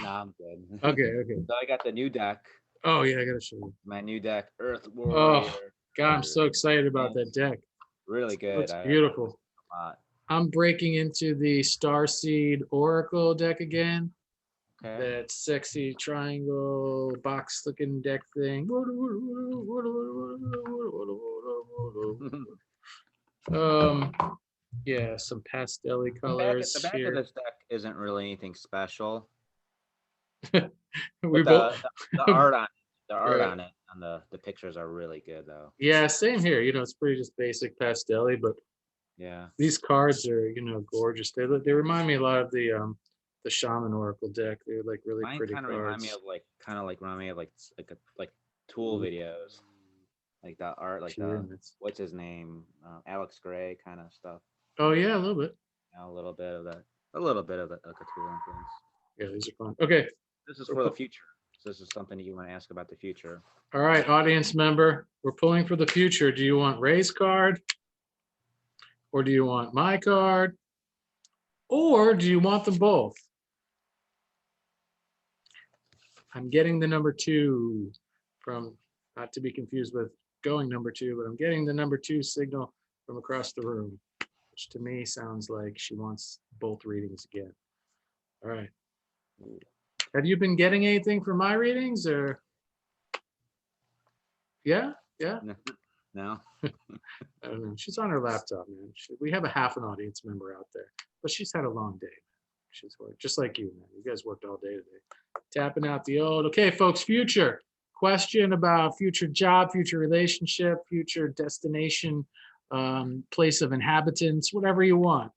Speaker 2: Nah, I'm good.
Speaker 1: Okay, okay.
Speaker 2: So I got the new deck.
Speaker 1: Oh yeah, I gotta show you.
Speaker 2: My new deck, Earth
Speaker 1: Oh
Speaker 2: Warrior.
Speaker 1: God, I'm so excited about
Speaker 2: And
Speaker 1: that deck.
Speaker 2: really good.
Speaker 1: Looks
Speaker 2: I like this
Speaker 1: beautiful.
Speaker 2: a lot.
Speaker 1: I'm breaking into the Starseed Oracle deck again.
Speaker 2: Okay.
Speaker 1: That sexy triangle box looking deck thing. Um, yeah, some pastelly
Speaker 2: The
Speaker 1: colors
Speaker 2: back of
Speaker 1: here.
Speaker 2: this deck isn't really anything special,
Speaker 1: We
Speaker 2: but
Speaker 1: both,
Speaker 2: the art on the art
Speaker 1: right?
Speaker 2: on it on the pictures are really good though.
Speaker 1: Yeah, same here. It's pretty just basic pastelly, but
Speaker 2: Yeah.
Speaker 1: these cards are, gorgeous. They remind me a lot of the Shaman Oracle deck. They're like really
Speaker 2: Mine
Speaker 1: pretty cards.
Speaker 2: kind of like remind me of like tool
Speaker 1: Ooh,
Speaker 2: videos, like the art, like the
Speaker 1: pyramids.
Speaker 2: what's his name, Alex Gray kind of stuff.
Speaker 1: Oh yeah, a little bit.
Speaker 2: A little bit of that, a little bit of like a tool influence.
Speaker 1: Yeah, these are fun. Okay,
Speaker 2: This is
Speaker 1: so
Speaker 2: for the future. So this is something you want to ask about the future.
Speaker 1: all right, audience member, we're pulling for the future. Do you want Ray's card, or do you want my card, or do you want them both? I'm getting the number two from, not to be confused with going number two, but I'm getting the number two signal from across the room, which to me sounds like she wants both readings again. All right. Have you been getting anything from my readings or? Yeah, yeah.
Speaker 2: No, no.
Speaker 1: I don't know. She's on her laptop, man. We have a half an audience member out there, but she's had a long day. She's worked just like you, man. You guys worked all day today. Tapping out the old. Okay, folks, future question about future job, future relationship, future destination, place of inhabitants, whatever you want.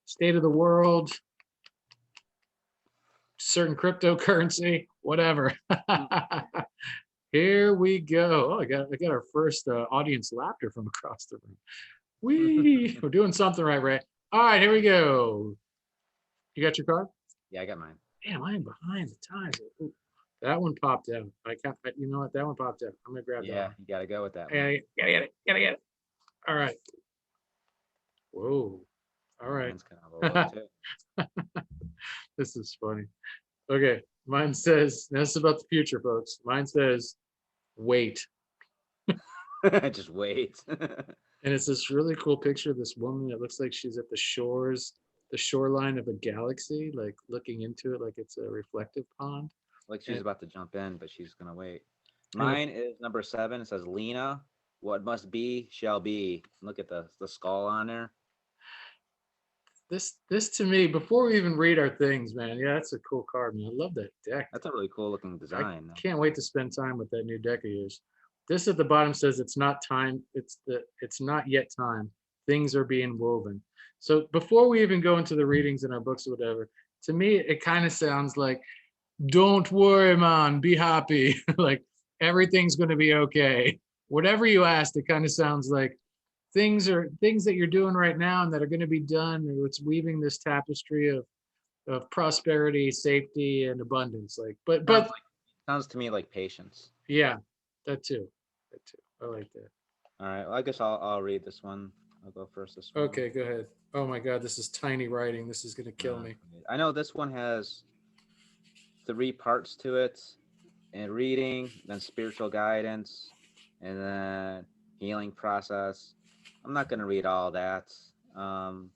Speaker 1: State of the world, certain cryptocurrency, whatever. Here we go. Oh, I got our first audience laughter from across the room. We're doing something right, Ray. All right, here we go. You got your card?
Speaker 2: Yeah, I got mine.
Speaker 1: Damn, I am behind the times. Ooh, that one popped out. I can't. You know what? That one popped out. I'm gonna grab that
Speaker 2: Yeah,
Speaker 1: one.
Speaker 2: you got to go with that
Speaker 1: I
Speaker 2: one.
Speaker 1: gotta get it. Gotta get it. All right. Whoa. All
Speaker 2: Yeah,
Speaker 1: right.
Speaker 2: mine's kind of a look too.
Speaker 1: This is funny. Okay. Mine says, this is about the future, folks. Mine says, wait.
Speaker 2: Just wait.
Speaker 1: And it's this really cool picture of this woman that looks like she's at the shoreline of a galaxy, like looking into it like it's a reflective pond.
Speaker 2: Like she's
Speaker 1: And,
Speaker 2: about to jump in, but she's gonna wait.
Speaker 1: and the
Speaker 2: Mine is number 7. It says Lena. What must be shall be. Look at the skull on there.
Speaker 1: this to me, before we even read our things, man, yeah, that's a cool card, man. I love that deck.
Speaker 2: That's a really cool looking
Speaker 1: I
Speaker 2: design.
Speaker 1: can't wait to spend time with that new deck of yours. This at the bottom says it's not time. It's not yet time. Things are being woven. So before we even go into the readings in our books or whatever, to me it kind of sounds like, don't worry, man, be happy. Like everything's going to be okay. Whatever you asked, it kind of sounds like things that you're doing right now and that are going to be done. It's weaving this tapestry of prosperity, safety, and abundance. Like, but
Speaker 2: Sounds to me like patience.
Speaker 1: yeah, that too. That too. I like that.
Speaker 2: All right. Well, I guess I'll read this one. I'll go first this one.
Speaker 1: Okay, go ahead. Oh my God, this is tiny writing. This is gonna kill me.
Speaker 2: I know this one has 3 parts to it, and reading, then spiritual guidance, and then healing process. I'm not gonna read all that. Um,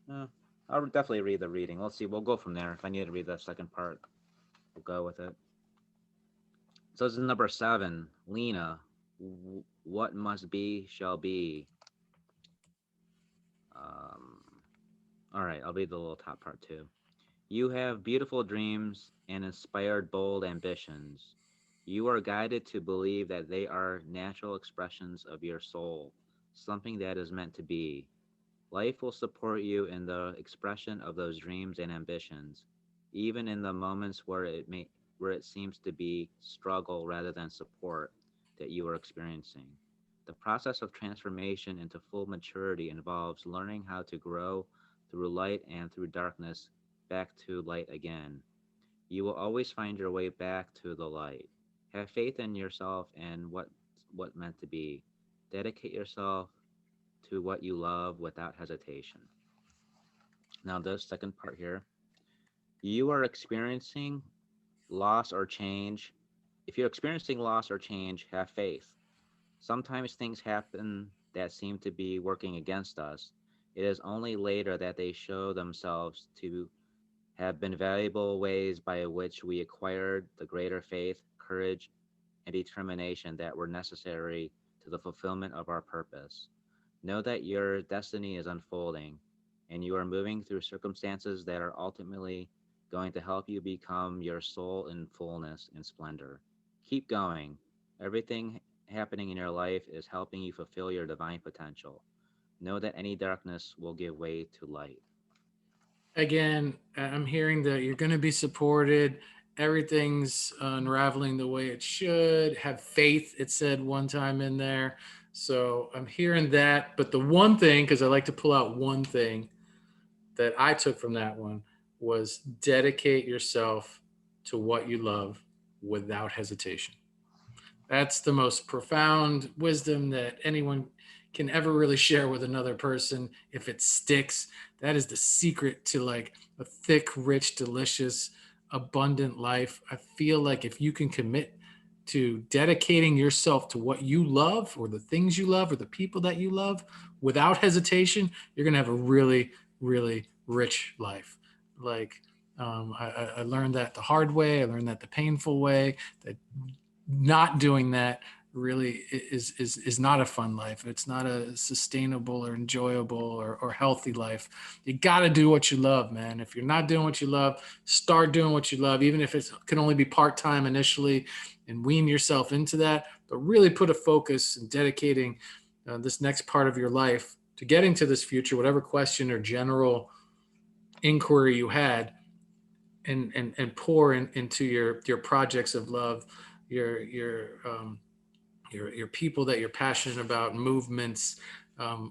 Speaker 2: no, I'll definitely read the reading. Let's see. We'll go from there. If I need to read the second part, we'll go with it. So this is number 7. Lena, what must be shall be. Um, all right, I'll read the little top part too. You have beautiful dreams and inspired bold ambitions. You are guided to believe that they are natural expressions of your soul, something that is meant to be. Life will support you in the expression of those dreams and ambitions, even in the moments where it seems to be struggle rather than support that you are experiencing. The process of transformation into full maturity involves learning how to grow through light and through darkness back to light again. You will always find your way back to the light. Have faith in yourself and what meant to be. Dedicate yourself to what you love without hesitation. Now, the second part here, you are experiencing loss or change. If you're experiencing loss or change, have faith. Sometimes things happen that seem to be working against us. It is only later that they show themselves to have been valuable ways by which we acquired the greater faith, courage, and determination that were necessary to the fulfillment of our purpose. Know that your destiny is unfolding, and you are moving through circumstances that are ultimately going to help you become your soul in fullness and splendor. Keep going. Everything happening in your life is helping you fulfill your divine potential. Know that any darkness will give way to light.
Speaker 1: Again, I'm hearing that you're going to be supported. Everything's unraveling the way it should. Have faith, it said one time in there. So I'm hearing that. But the one thing, because I like to pull out one thing that I took from that one, was dedicate yourself to what you love without hesitation. That's the most profound wisdom that anyone can ever really share with another person. If it sticks, that is the secret to like a thick, rich, delicious, abundant life. I feel like if you can commit to dedicating yourself to what you love or the things you love or the people that you love without hesitation, you're going to have a really, really rich life. Like, I learned that the hard way. I learned that the painful way. That not doing that really is not a fun life. It's not a sustainable or enjoyable or healthy life. You got to do what you love, man. If you're not doing what you love, start doing what you love, even if it can only be part-time initially, and wean yourself into that, but really put a focus in dedicating this next part of your life to getting to this future, whatever question or general inquiry you had, and pour into your projects of love, your people that you're passionate about, movements,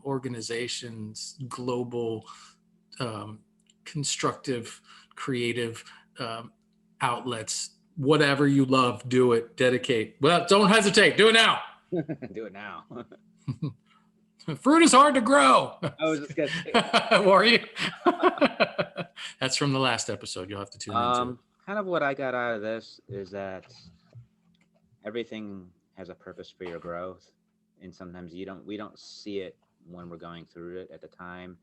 Speaker 1: organizations, global, um, constructive, creative um, outlets. Whatever you love, do it. Dedicate. Well, don't hesitate. Do it now.
Speaker 2: Do it now.
Speaker 1: Fruit is hard to grow.
Speaker 2: I was just gonna say that.
Speaker 1: Were you? That's from the last episode. You'll have to tune into it.
Speaker 2: Kind of what I got out of this is that everything has a purpose for your growth, and sometimes we don't see it when we're going through it at the time.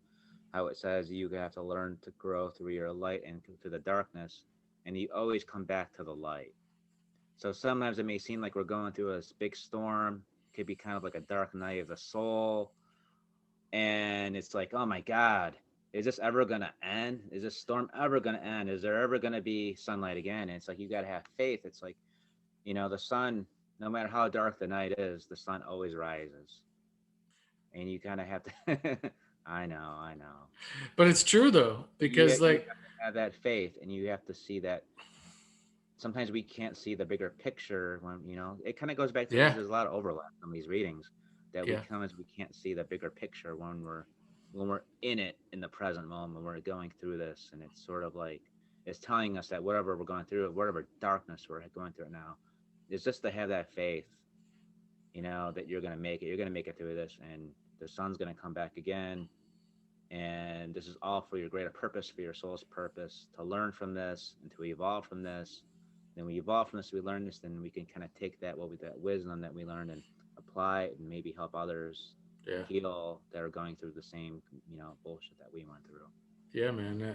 Speaker 2: How it says you have to learn to grow through your light and through the darkness, and you always come back to the light. So sometimes it may seem like we're going through a big storm. It could be kind of like a dark night of the soul, and it's like, oh my God, is this ever gonna end? Is this storm ever gonna end? Is there ever gonna be sunlight again? And it's like you gotta have faith. It's like, the sun, no matter how dark the night is, the sun always rises, and you kind of have to. I know.
Speaker 1: But it's true though,
Speaker 2: You
Speaker 1: because
Speaker 2: you
Speaker 1: like,
Speaker 2: have to have that faith, and you have to see that sometimes we can't see the bigger picture when it kind of goes back to
Speaker 1: yeah,
Speaker 2: there's a lot of overlap in these readings that we
Speaker 1: yeah,
Speaker 2: come as we can't see the bigger picture when we're in it in the present moment, we're going through this, and it's sort of like it's telling us that whatever we're going through, whatever darkness we're going through now, is just to have that faith, that you're going to make it through this, and the sun's going to come back again, and this is all for your greater purpose, for your soul's purpose, to learn from this and to evolve from this. Then we evolve from this, we learn this, then we can kind of take that wisdom that we learned and apply it and maybe help others
Speaker 1: yeah.
Speaker 2: heal that are going through the same, bullshit that we went through.
Speaker 1: Yeah, man.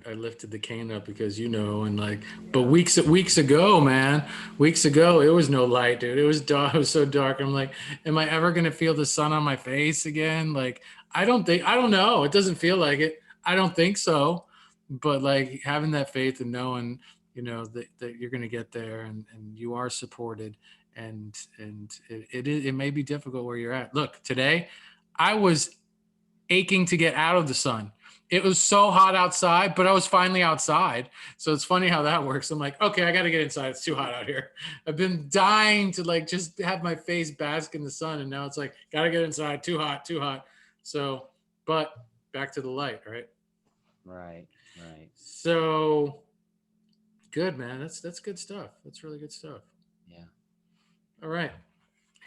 Speaker 1: I lifted the cane up because and like, but weeks ago, man, weeks ago, it was no light, dude. It was dark. It was so dark. I'm like, am I ever gonna feel the sun on my face again? Like, I don't know. It doesn't feel like it. I don't think so. But like having that faith and knowing, that you're gonna get there and you are supported, and it may be difficult where you're at. Look, today, I was aching to get out of the sun. It was so hot outside, but I was finally outside. So it's funny how that works. I'm like, okay, I got to get inside. It's too hot out here. I've been dying to like just have my face bask in the sun. And now it's like, got to get inside. Too hot, too hot. So, but back to the light, right?
Speaker 2: Right, right.
Speaker 1: So good, man. That's good stuff. That's really good stuff.
Speaker 2: Yeah.
Speaker 1: All right.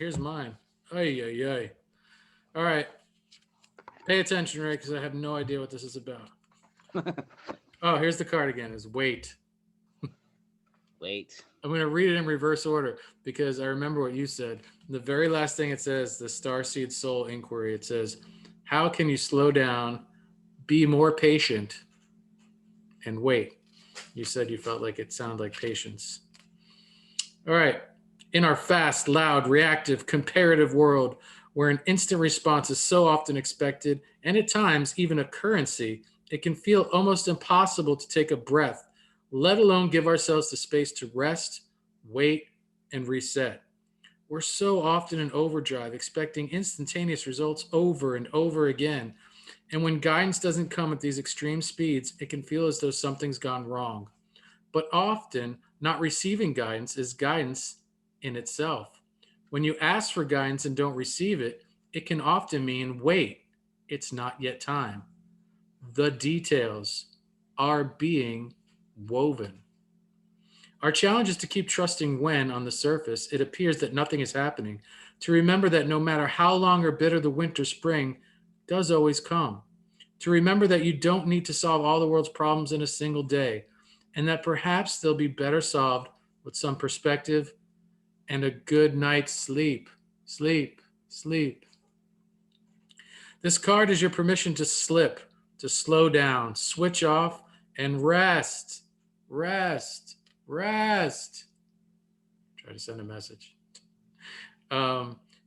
Speaker 1: Here's mine. Ay, ay, ay. All right. Pay attention, Ray, because I have no idea what this is about. Oh, here's the card again. Is wait.
Speaker 2: Wait.
Speaker 1: I'm going to read it in reverse order because I remember what you said. The very last thing it says, the Starseed Soul Inquiry, it says, how can you slow down, be more patient, and wait? You said you felt like it sounded like patience. All right. In our fast, loud, reactive, comparative world, where an instant response is so often expected and at times even a currency, it can feel almost impossible to take a breath, let alone give ourselves the space to rest, wait, and reset. We're so often in overdrive, expecting instantaneous results over and over again. And when guidance doesn't come at these extreme speeds, it can feel as though something's gone wrong. But often, not receiving guidance is guidance in itself. When you ask for guidance and don't receive it, it can often mean, wait, it's not yet time. The details are being woven. Our challenge is to keep trusting when, on the surface, it appears that nothing is happening, to remember that no matter how long or bitter the winter spring does always come, to remember that you don't need to solve all the world's problems in a single day, and that perhaps they'll be better solved with some perspective and a good night's sleep. Sleep, sleep. This card is your permission to slip, to slow down, switch off, and rest. Rest. Rest. Try to send a message.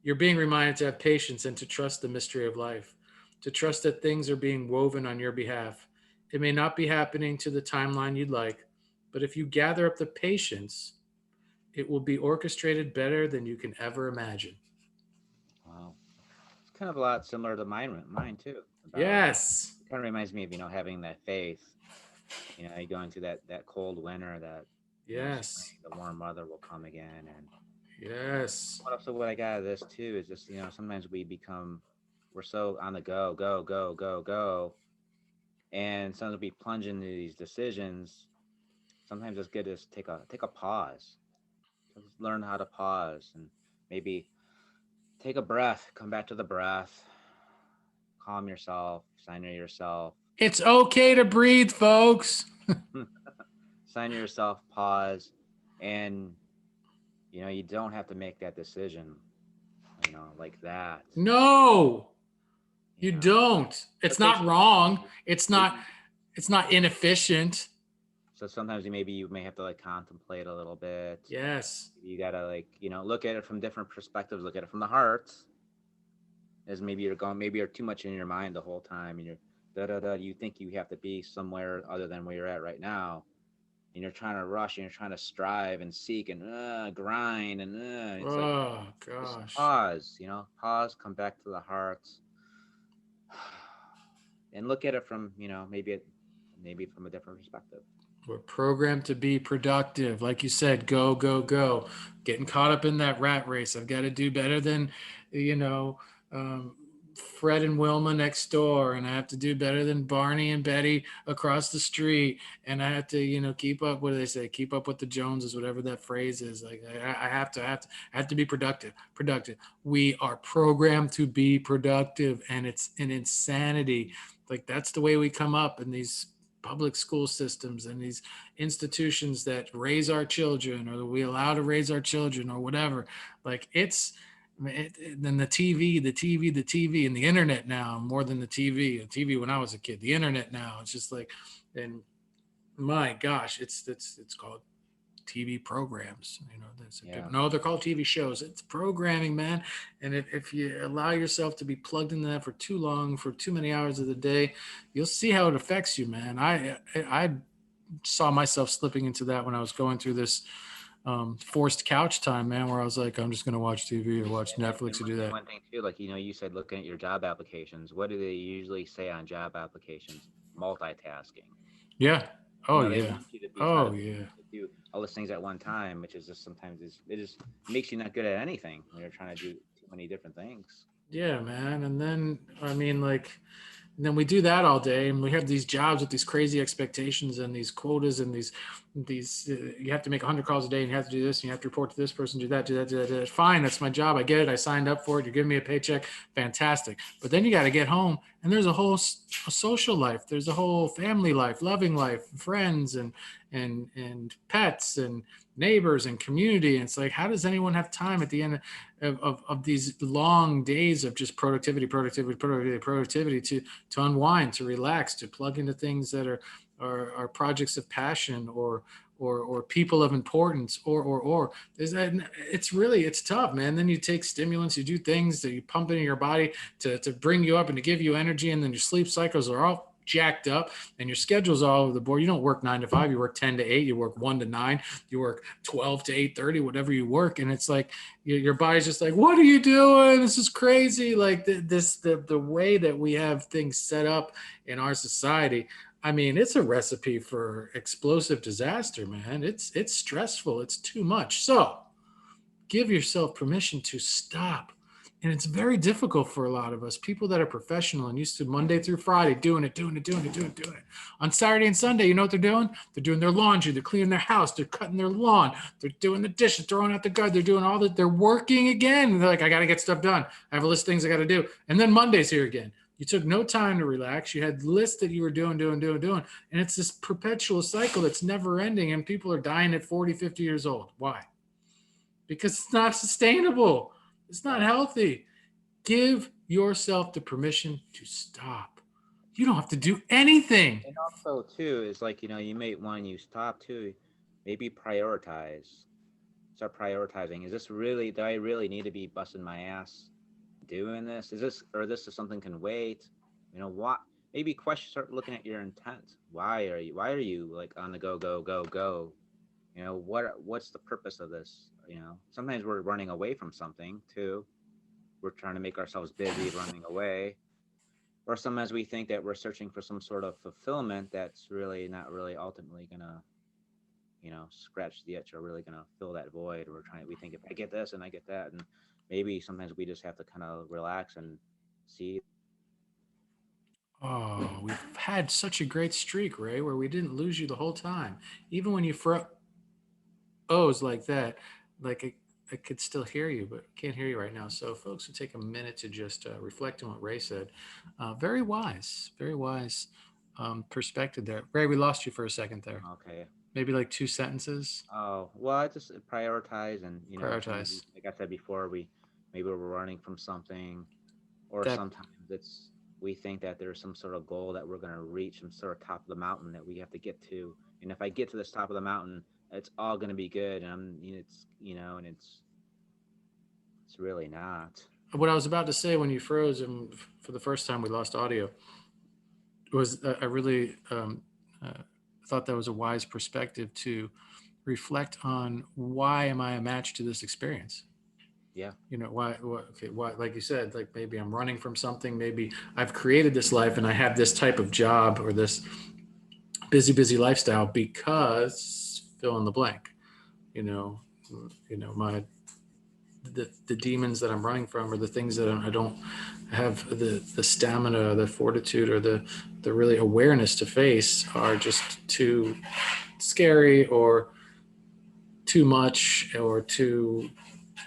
Speaker 1: You're being reminded to have patience and to trust the mystery of life, to trust that things are being woven on your behalf. It may not be happening to the timeline you'd like, but if you gather up the patience, it will be orchestrated better than you can ever imagine.
Speaker 2: Wow. It's kind of a lot similar to mine too. About
Speaker 1: Yes.
Speaker 2: it kind of reminds me of having that faith. You go into that cold winter, that spring,
Speaker 1: Yes.
Speaker 2: the warm weather will come again. And
Speaker 1: Yes.
Speaker 2: what I got out of this too is just sometimes we're so on the go, go, go, go, go, and sometimes we plunge into these decisions. Sometimes it's good to just take a pause. Just learn how to pause and maybe take a breath. Come back to the breath. Calm yourself. Center yourself.
Speaker 1: It's okay to breathe, folks.
Speaker 2: Center yourself. Pause, and you don't have to make that decision. Like that.
Speaker 1: No,
Speaker 2: You
Speaker 1: you
Speaker 2: know,
Speaker 1: don't.
Speaker 2: so
Speaker 1: It's
Speaker 2: take
Speaker 1: not
Speaker 2: some
Speaker 1: wrong.
Speaker 2: time.
Speaker 1: It's not
Speaker 2: Maybe
Speaker 1: it's not inefficient.
Speaker 2: so sometimes you may have to like contemplate a little bit.
Speaker 1: Yes.
Speaker 2: You gotta like look at it from different perspectives. Look at it from the heart, as maybe you're too much in your mind the whole time, and you're da da da. You think you have to be somewhere other than where you're at right now, and you're trying to rush and you're trying to strive and seek and grind and it's like
Speaker 1: Oh
Speaker 2: just
Speaker 1: gosh.
Speaker 2: pause. Pause, come back to the heart, and look at it from maybe from a different perspective.
Speaker 1: We're programmed to be productive. Like you said, go, go, go. Getting caught up in that rat race. I've got to do better than, you know, um, Fred and Wilma next door. And I have to do better than Barney and Betty across the street. And I have to, keep up. What do they say? Keep up with the Joneses, whatever that phrase is. Like I have to be productive, productive. We are programmed to be productive. And it's an insanity. Like that's the way we come up in these public school systems and these institutions that raise our children or that we allow to raise our children or whatever. Like then the TV, and the internet now more than the TV when I was a kid, the internet now. It's just like, and my gosh, it's called TV programs.
Speaker 2: Yeah.
Speaker 1: No, they're called TV shows. It's programming, man. And if you allow yourself to be plugged into that for too long, for too many hours of the day, you'll see how it affects you, man. I saw myself slipping into that when I was going through this forced couch time, man, where I was like, I'm just going to watch TV or watch
Speaker 2: And
Speaker 1: Netflix or do that.
Speaker 2: one thing too, like you said, looking at your job applications, what do they usually say on job applications? Multitasking.
Speaker 1: Yeah. Oh,
Speaker 2: They
Speaker 1: yeah.
Speaker 2: want you to be try
Speaker 1: Oh,
Speaker 2: to
Speaker 1: yeah.
Speaker 2: do all those things at one time, which is just sometimes it just makes you not good at anything when you're trying to do too many different things.
Speaker 1: Yeah, man. And then, I mean, like, And then we do that all day, and we have these jobs with these crazy expectations and these quotas and these you have to make 100 calls a day, and you have to do this, and you have to report to this person, do that, do that, do that, do that. Fine, that's my job. I get it. I signed up for it. You're giving me a paycheck. Fantastic. But then you got to get home, and there's a social life. There's a whole family life, loving life, friends, and pets and neighbors and community. And it's like, how does anyone have time at the end of these long days of just productivity to unwind, to relax, to plug into things that are projects of passion or people of importance or is that it's tough, man. Then you take stimulants, you do things that you pump into your body to bring you up and to give you energy, and then your sleep cycles are all jacked up and your schedule's all over the board. You don't work 9 to 5, you work 10 to 8, you work 1 to 9, you work 12 to 8:30, whatever you work. And it's like your body's just like, what are you doing? This is crazy. Like the way that we have things set up in our society, I mean, it's a recipe for explosive disaster, man. It's stressful. It's too much. So give yourself permission to stop. And it's very difficult for a lot of us, people that are professional and used to Monday through Friday doing it, doing it, doing it, doing it, doing it. On Saturday and Sunday, you know what they're doing? They're doing their laundry, they're cleaning their house, they're cutting their lawn, they're doing the dishes, throwing out the garbage, they're doing all that. They're working again. They're like, I got to get stuff done. I have a list of things I got to do. And then Monday's here again. You took no time to relax. You had lists that you were doing. And it's this perpetual cycle that's never ending. And people are dying at 40, 50 years old. Why? Because it's not sustainable. It's not
Speaker 2: Right.
Speaker 1: healthy. Give yourself the permission to stop. You don't have to do anything.
Speaker 2: And also too is like, you may when you stop too, maybe prioritize. Start prioritizing. Is this really, do I really need to be busting my ass doing this? Is this, or this is something can wait? What, maybe question, start looking at your intent. Why are you like on the go, go, go, go? What's the purpose of this? Sometimes we're running away from something too. We're trying to make ourselves busy running away. Or sometimes we think that we're searching for some sort of fulfillment that's really not really ultimately gonna, scratch the itch or really gonna fill that void. We think if I get this and I get that, and maybe sometimes we just have to kind of relax and see.
Speaker 1: Oh, we've had such a great streak, Ray, where we didn't lose you the whole time. Even when you froze like that, like I could still hear you, but can't hear you right now. So, folks, will take a minute to just reflect on what Ray said. Very wise perspective there. Ray, we lost you for a second there.
Speaker 2: Okay.
Speaker 1: Maybe like two sentences.
Speaker 2: Oh, well, I just prioritize, and sometimes,
Speaker 1: Prioritize
Speaker 2: like I said before, maybe we're running from something, or
Speaker 1: that.
Speaker 2: sometimes we think that there's some sort of goal that we're going to reach, some sort of top of the mountain that we have to get to, and if I get to this top of the mountain, it's all going to be good, and and it's really not.
Speaker 1: What I was about to say when you froze and for the first time we lost audio was I really uh, thought that was a wise perspective to reflect on why am I a match to this experience?
Speaker 2: Yeah.
Speaker 1: Why, like you said, like maybe I'm running from something, maybe I've created this life and I have this type of job or this busy lifestyle because fill in the blank, you know, my the demons that I'm running from, or the things that I don't have the stamina, the fortitude, or the really awareness to face, are just too scary or too much or too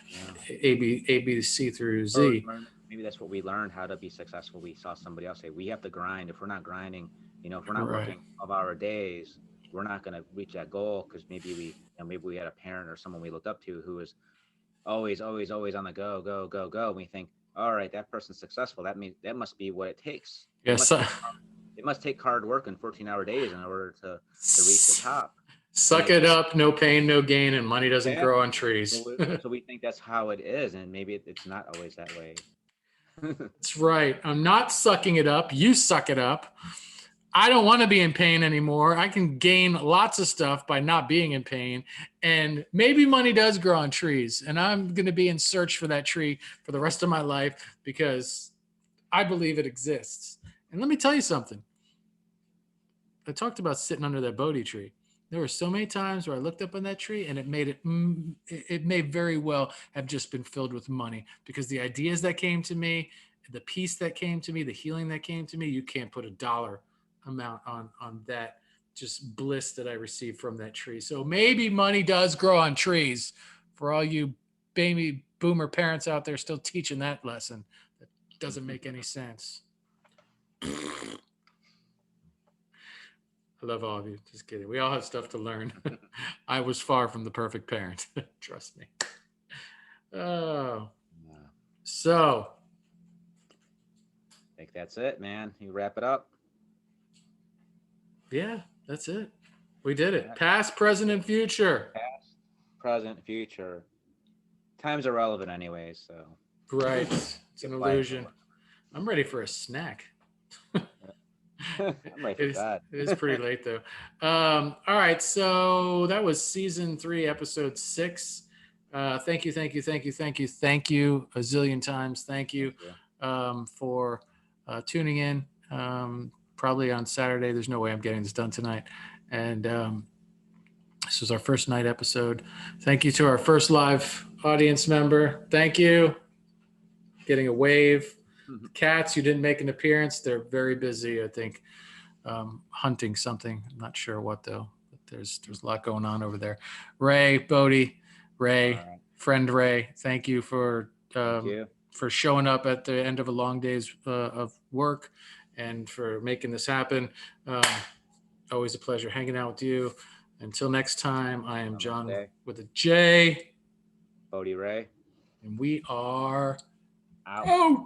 Speaker 2: Yeah.
Speaker 1: A B C through
Speaker 2: Or we
Speaker 1: Z.
Speaker 2: learned, maybe that's what we learned, how to be successful. We saw somebody else say, we have to grind. If we're not grinding, if we're not
Speaker 1: Right.
Speaker 2: working 12-hour days, we're not going to reach that goal, because maybe we had a parent or someone we looked up to who was always, always, always on the go, go, go, go. And we think, all right, that person's successful. That means that must be what it takes. It
Speaker 1: Yes.
Speaker 2: must take hard work and 14-hour days in order to reach the top. And
Speaker 1: Suck
Speaker 2: maybe
Speaker 1: it up. No pain, no gain, and money doesn't grow on
Speaker 2: exactly. So
Speaker 1: trees.
Speaker 2: we think that's how it is, and maybe it's not always that way.
Speaker 1: That's right. I'm not sucking it up. You suck it up. I don't want to be in pain anymore. I can gain lots of stuff by not being in pain. And maybe money does grow on trees. And I'm going to be in search for that tree for the rest of my life because I believe it exists. And let me tell you something. I talked about sitting under that Bodhi tree. There were so many times where I looked up on that tree and it may very well have just been filled with money because the ideas that came to me the peace that came to me, the healing that came to me, you can't put a dollar amount on that just bliss that I received from that tree. So maybe money does grow on trees for all you baby boomer parents out there still teaching that lesson. That doesn't make any sense. I love all of you. Just kidding. We all have stuff to learn. I was far from the perfect parent. Trust me. Oh,
Speaker 2: Yeah.
Speaker 1: so
Speaker 2: I think that's it, man. You wrap it up.
Speaker 1: yeah, that's it. We did it.
Speaker 2: Yeah.
Speaker 1: Past, present, and future.
Speaker 2: Past, present, future. Time's irrelevant anyways, so
Speaker 1: Right. It's an
Speaker 2: get by it.
Speaker 1: illusion. I'm ready for a snack.
Speaker 2: I'm ready for
Speaker 1: It is,
Speaker 2: bed.
Speaker 1: it is pretty late though. All right, so that was season 3, episode 6. Thank you, thank you, thank you, thank you, thank you a zillion times. Thank you
Speaker 2: Thank you.
Speaker 1: for tuning in. Probably on Saturday. There's no way I'm getting this done tonight. And this was our first night episode. Thank you to our first live audience member. Thank you. Getting a wave. The cats who didn't make an appearance, they're very busy, I think, hunting something. I'm not sure what though. But there's a lot going on over there. Ray, Bodhi, Ray,
Speaker 2: Right.
Speaker 1: friend Ray, thank you for
Speaker 2: Thank you.
Speaker 1: showing up at the end of a long day's of work and for making this happen. Always a pleasure hanging out with you. Until next time, I am John
Speaker 2: Namaste.
Speaker 1: with a J,
Speaker 2: Bodhi Ray.
Speaker 1: and we are
Speaker 2: Out.
Speaker 1: out.